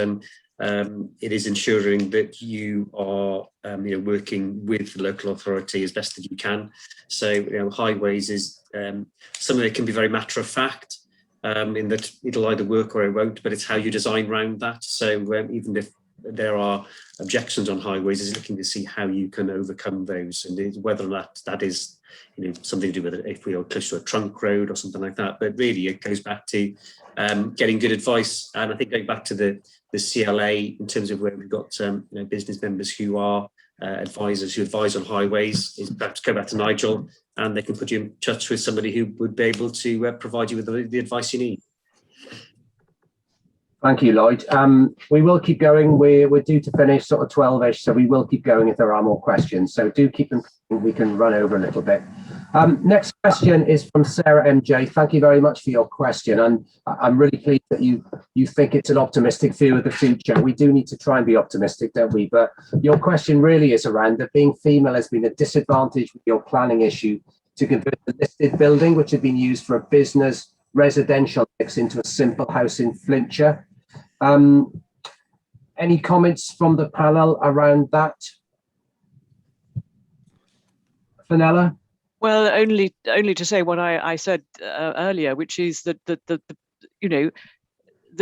it is ensuring that you are working with the local authority as best as you can. So highways is something that can be very matter of fact, in that it'll either work or it won't, but it's how you design around that. So even if there are objections on highways, is looking to see how you can overcome those, and whether or not that is something to do with it if we are close to a trunk road or something like that. But really it goes back to getting good advice, and I think going back to the CLA in terms of where we've got business members who are advisors who advise on highways, is back to go back to Nigel, and they can put you in touch with somebody who would be able to provide you with the advice you need. Thank you, Lloyd. We will keep going. We're due to finish sort of 12-ish, so we will keep going if there are more questions. So do keep them coming. We can run over a little bit. Next question is from Sarah MJ. Thank you very much for your question, and I'm really pleased that you think it's an optimistic view of the future. We do need to try and be optimistic, don't we? But your question really is around that being female has been a disadvantage with your planning issue to convert the listed building, which had been used for a business residential mix, into a simple house in Flintshire. Any comments from the panel around that? Fenella? Well, only to say what I said earlier, which is that that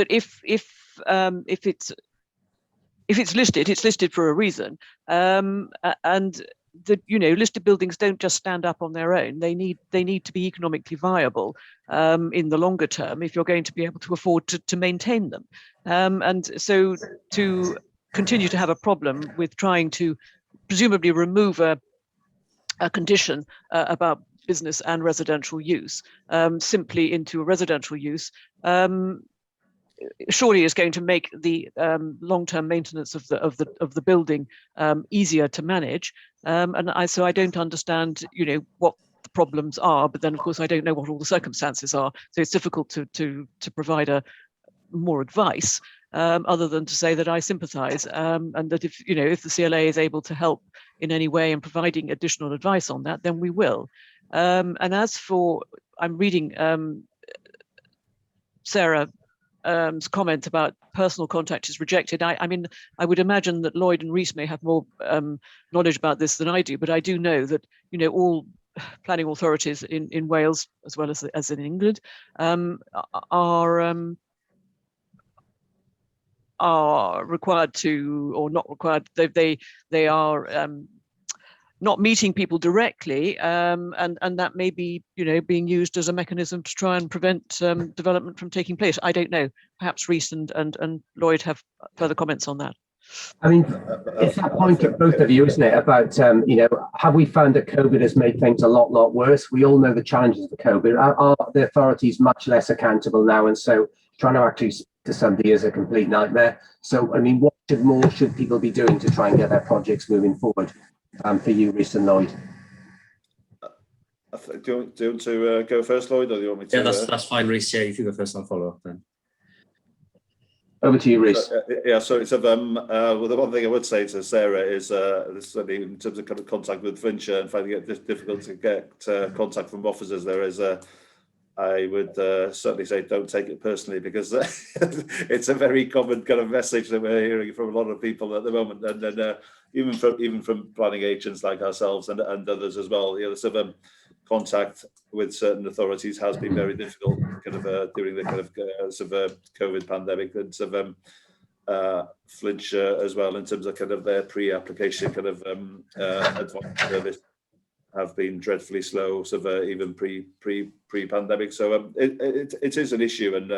if it's listed, it's listed for a reason, and that listed buildings don't just stand up on their own. They need to be economically viable in the longer term if you're going to be able to afford to maintain them. And so to continue to have a problem with trying to presumably remove a condition about business and residential use simply into a residential use surely is going to make the long-term maintenance of the building easier to manage. So I don't understand what the problems are, but then of course I don't know what all the circumstances are, so it's difficult to provide more advice. other than to say that I sympathise, and that if the CLA is able to help in any way in providing additional advice on that, then we will. And as for, I'm reading Sarah's comment about personal contact is rejected. I mean, I would imagine that Lloyd and Rhys may have more knowledge about this than I do, but I do know that all planning authorities in Wales, as well as in England, are required to, or not required. They are not meeting people directly, and that may be being used as a mechanism to try and prevent development from taking place. I don't know. Perhaps Rhys and Lloyd have further comments on that. I mean, it's that point of both of you, isn't it? About have we found that COVID has made things a lot worse? We all know the challenges of COVID. Are the authorities much less accountable now, and so trying to actually speak to somebody is a complete nightmare? So, I mean, what more should people be doing to try and get their projects moving forward? For you, Rhys and Lloyd. Do you want to go first, Lloyd, or do you want me to? Yeah, that's fine, Rhys. Yeah, if you go first, I'll follow up then. Over to you, Rhys. So it's well, the one thing I would say to Sarah is certainly in terms of kind of contact with Fincher and finding it difficult to get contact from officers. There is I would certainly say don't take it personally, because it's a very common kind of message that we're hearing from a lot of people at the moment, and even from planning agents like ourselves and others as well. The sort of contact with certain authorities has been very difficult, kind of during the kind of COVID pandemic, and sort of Flintshire as well in terms of kind of their pre-application kind of advice service have been dreadfully slow, sort of even pre-pandemic. So it is an issue, and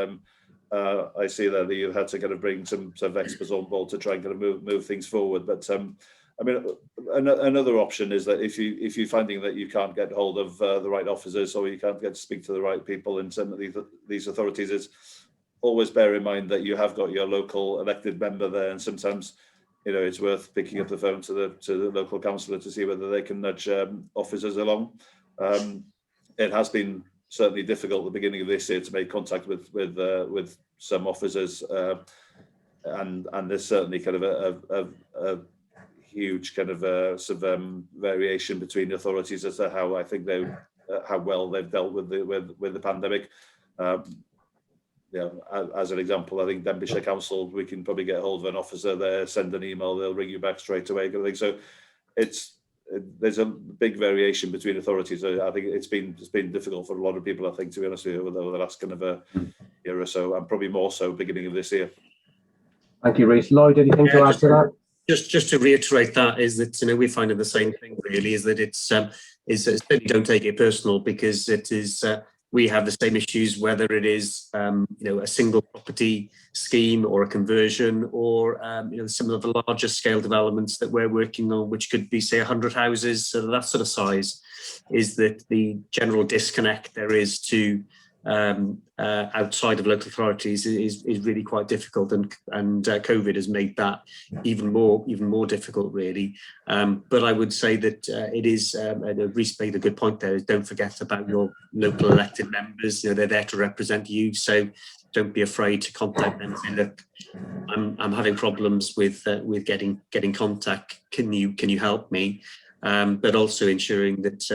I see that you've had to kind of bring some sort of experts on board to try and kind of move things forward. But I mean, another option is that if you're finding that you can't get hold of the right officers, or you can't get to speak to the right people in some of these authorities, is always bear in mind that you have got your local elected member there, and sometimes it's worth picking up the phone to the local councillor to see whether they can nudge officers along. It has been certainly difficult at the beginning of this year to make contact with some officers, and there's certainly kind of a huge kind of variation between authorities as to how I think how well they've dealt with the pandemic. As an example, I think Denbighshire Council, we can probably get hold of an officer there, send an email, they'll ring you back straight away, kind of thing. So there's a big variation between authorities. I think it's been difficult for a lot of people, I think, to be honest with you, over the last kind of a year or so, and probably more so beginning of this year. Thank you, Rhys. Lloyd, anything to add to that? Just to reiterate that is that we're finding the same thing really, is that it's certainly don't take it personal, because it is we have the same issues, whether it is a single property scheme or a conversion, or some of the larger scale developments that we're working on, which could be say 100 houses, so that sort of size, is that the general disconnect there is to outside of local authorities is really quite difficult, and COVID has made that even more difficult really. But I would say that it is, Rhys made a good point there, is don't forget about your local elected members. They're there to represent you, so don't be afraid to contact them and say, look, I'm having problems with getting contact, can you help me? But also ensuring that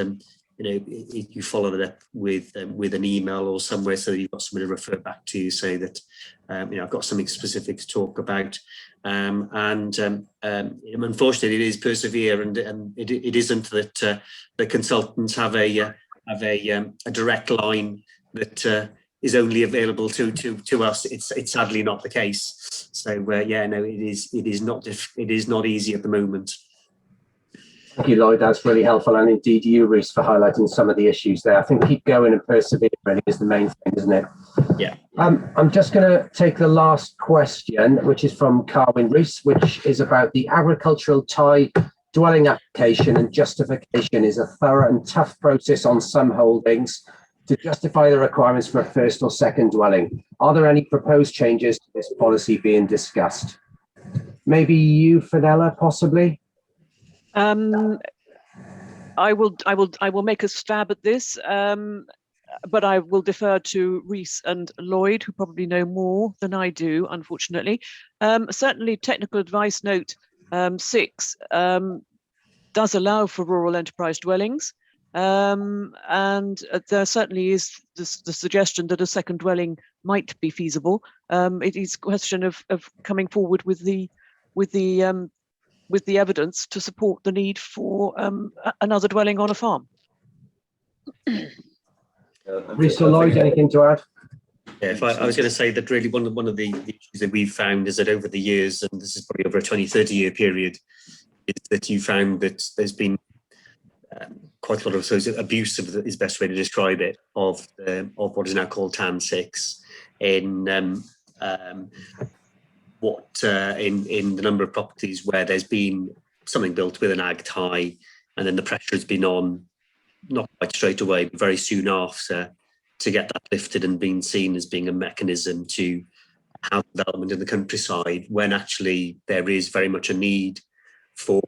you follow that up with an email or somewhere, so that you've got somebody to refer back to you, say that I've got something specific to talk about, and unfortunately it is persevere, and it isn't that the consultants have a direct line that is only available to us. It's sadly not the case. So it is not easy at the moment. Thank you, Lloyd. That's really helpful, and indeed you, Rhys, for highlighting some of the issues there. I think keep going and persevere really is the main thing, isn't it? Yeah. I'm just going to take the last question, which is from Carwyn Rhys, which is about the agricultural tie dwelling application and justification is a thorough and tough process on some holdings to justify the requirements for a first or second dwelling. Are there any proposed changes to this policy being discussed? Maybe you, Fenella, possibly? I will make a stab at this. but I will defer to Rhys and Lloyd, who probably know more than I do, unfortunately. Certainly, technical advice note 6 does allow for rural enterprise dwellings. And there certainly is the suggestion that a second dwelling might be feasible. It is a question of coming forward with the evidence to support the need for another dwelling on a farm. Rhys or Lloyd, anything to add? Yeah, if I was going to say that really one of the issues that we've found is that over the years, and this is probably over a 20-30 year period, is that you found that there's been quite a lot of abuse is the best way to describe it of what is now called TAN 6 in in the number of properties where there's been something built with an ag tie, and then the pressure has been on, not quite straight away, but very soon after, to get that lifted and being seen as being a mechanism to have development in the countryside, when actually there is very much a need for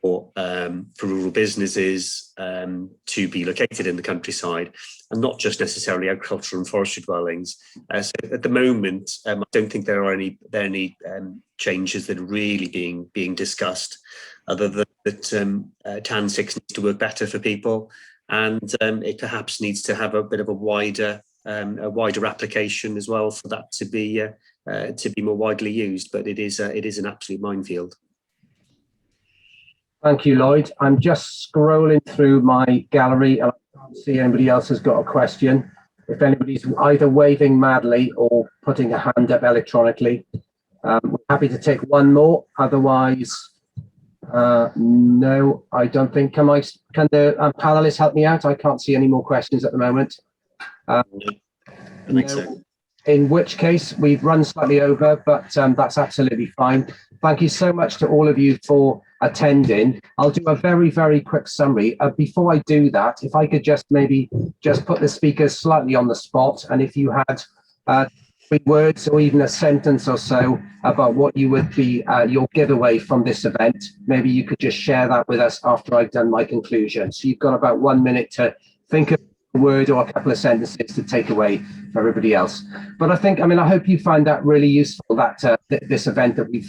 rural businesses to be located in the countryside, and not just necessarily agricultural and forestry dwellings. So at the moment, I don't think there are any changes that are really being discussed, other than that TAN 6 needs to work better for people, and it perhaps needs to have a bit of a wider application as well for that to be more widely used. But it is an absolute minefield. Thank you, Lloyd. I'm just scrolling through my gallery and I can't see anybody else has got a question. If anybody's either waving madly or putting a hand up electronically, we're happy to take one more. Otherwise, no, I don't think. Can the panelists help me out? I can't see any more questions at the moment. So. In which case, we've run slightly over, but that's absolutely fine. Thank you so much to all of you for attending. I'll do a very, very quick summary. Before I do that, if I could maybe put the speakers slightly on the spot, and if you had 3 words or even a sentence or so about what you would be your giveaway from this event, maybe you could just share that with us after I've done my conclusion. So you've got about 1 minute to think of a word or a couple of sentences to take away for everybody else. But I hope you find that really useful, that this event that we've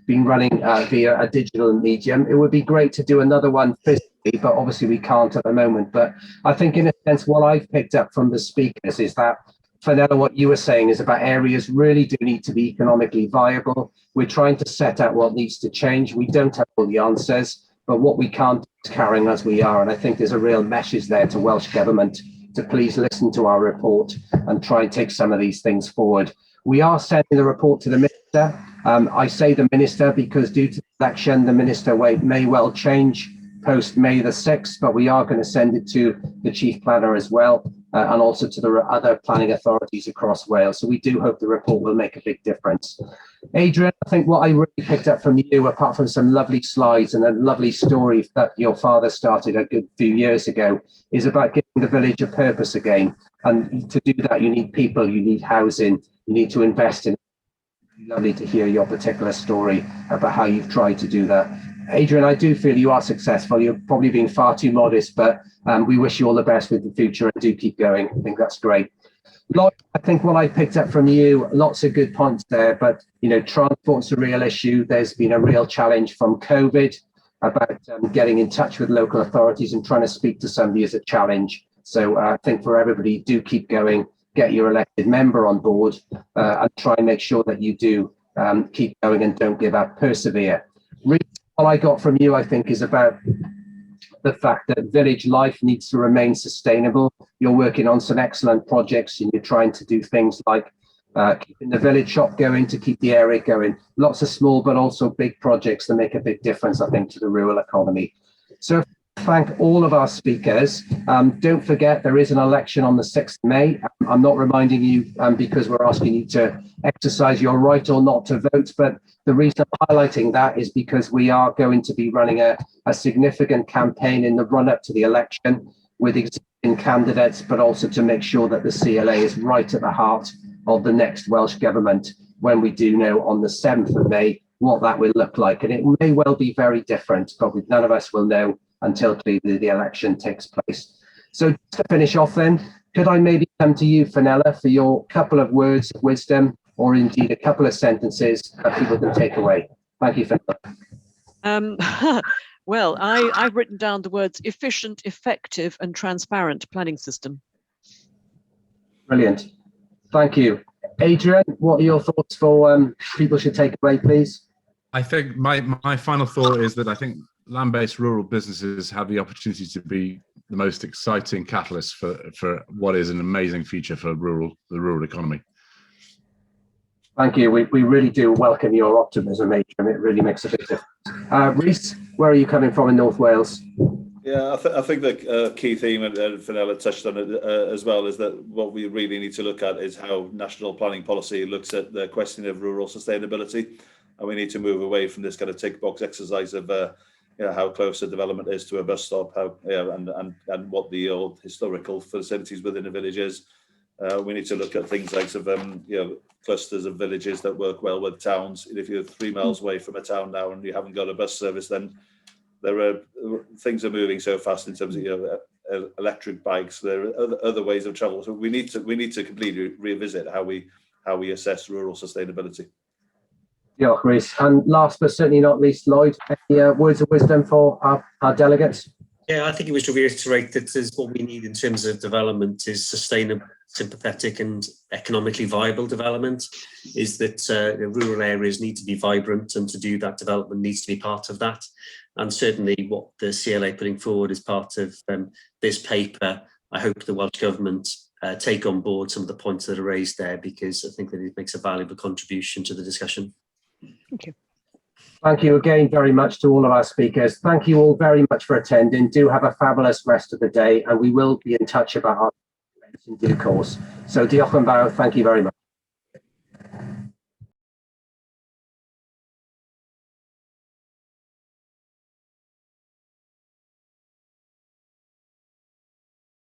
been running via a digital medium. It would be great to do another one physically, but obviously we can't at the moment. But I think in a sense, what I've picked up from the speakers is that, Fenella, what you were saying is about areas really do need to be economically viable. We're trying to set out what needs to change. We don't have all the answers, but what we can't do is carrying as we are. And I think there's a real message there to Welsh Government to please listen to our report and try and take some of these things forward. We are sending the report to the Minister. I say the Minister because due to the election, the Minister may well change post May the 6th, but we are going to send it to the Chief Planner as well, and also to the other planning authorities across Wales. So we do hope the report will make a big difference. Adrian, I think what I really picked up from you, apart from some lovely slides and a lovely story that your father started a good few years ago, is about giving the village a purpose again. And to do that, you need people, you need housing, you need to invest in. Lovely to hear your particular story about how you've tried to do that. Adrian, I do feel you are successful. You're probably being far too modest, but we wish you all the best with the future and do keep going. I think that's great. Lloyd, I think what I picked up from you, lots of good points there, but transport's a real issue. There's been a real challenge from COVID about getting in touch with local authorities, and trying to speak to somebody is a challenge. So I think for everybody, do keep going, get your elected member on board, and try and make sure that you do keep going and don't give up, persevere. Really, what I got from you, I think, is about the fact that village life needs to remain sustainable. You're working on some excellent projects, and you're trying to do things like keeping the village shop going to keep the area going. Lots of small but also big projects that make a big difference, I think, to the rural economy. So thank all of our speakers. Don't forget there is an election on the 6th of May. I'm not reminding you because we're asking you to exercise your right or not to vote, but the reason I'm highlighting that is because we are going to be running a significant campaign in the run-up to the election with existing candidates, but also to make sure that the CLA is right at the heart of the next Welsh Government when we do know on the 7th of May what that will look like. And it may well be very different, but none of us will know until clearly the election takes place. So just to finish off then, could I maybe come to you, Fenella, for your couple of words of wisdom, or indeed a couple of sentences that people can take away. Thank you, Fenella. Well, I've written down the words efficient, effective, and transparent planning system. Brilliant. Thank you. Adrian, what are your thoughts for people should take away, please? I think my final thought is that I think land-based rural businesses have the opportunity to be the most exciting catalyst for what is an amazing future for the rural economy. Thank you. We really do welcome your optimism, Adrian. It really makes a big difference. Rhys, where are you coming from in North Wales? Yeah, I think the key theme, and Fenella touched on it as well, is that what we really need to look at is how national planning policy looks at the question of rural sustainability. And we need to move away from this kind of tick box exercise of how close a development is to a bus stop, and what the old historical facilities within a village is. We need to look at things like clusters of villages that work well with towns. If you're 3 miles away from a town now and you haven't got a bus service, then things are moving so fast in terms of electric bikes. There are other ways of travel. So we need to completely revisit how we assess rural sustainability. Yeah, Rhys. And last but certainly not least, Lloyd, any words of wisdom for our delegates? Yeah, I think it was to reiterate that what we need in terms of development is sustainable, sympathetic and economically viable development, is that rural areas need to be vibrant, and to do that, development needs to be part of that. And certainly what the CLA putting forward as part of this paper, I hope the Welsh Government take on board some of the points that are raised there, because I think that it makes a valuable contribution to the discussion. Thank you. Thank you again very much to all of our speakers. Thank you all very much for attending. Do have a fabulous rest of the day, and we will be in touch about our events in due course. So diolch yn fawr. Thank you very much.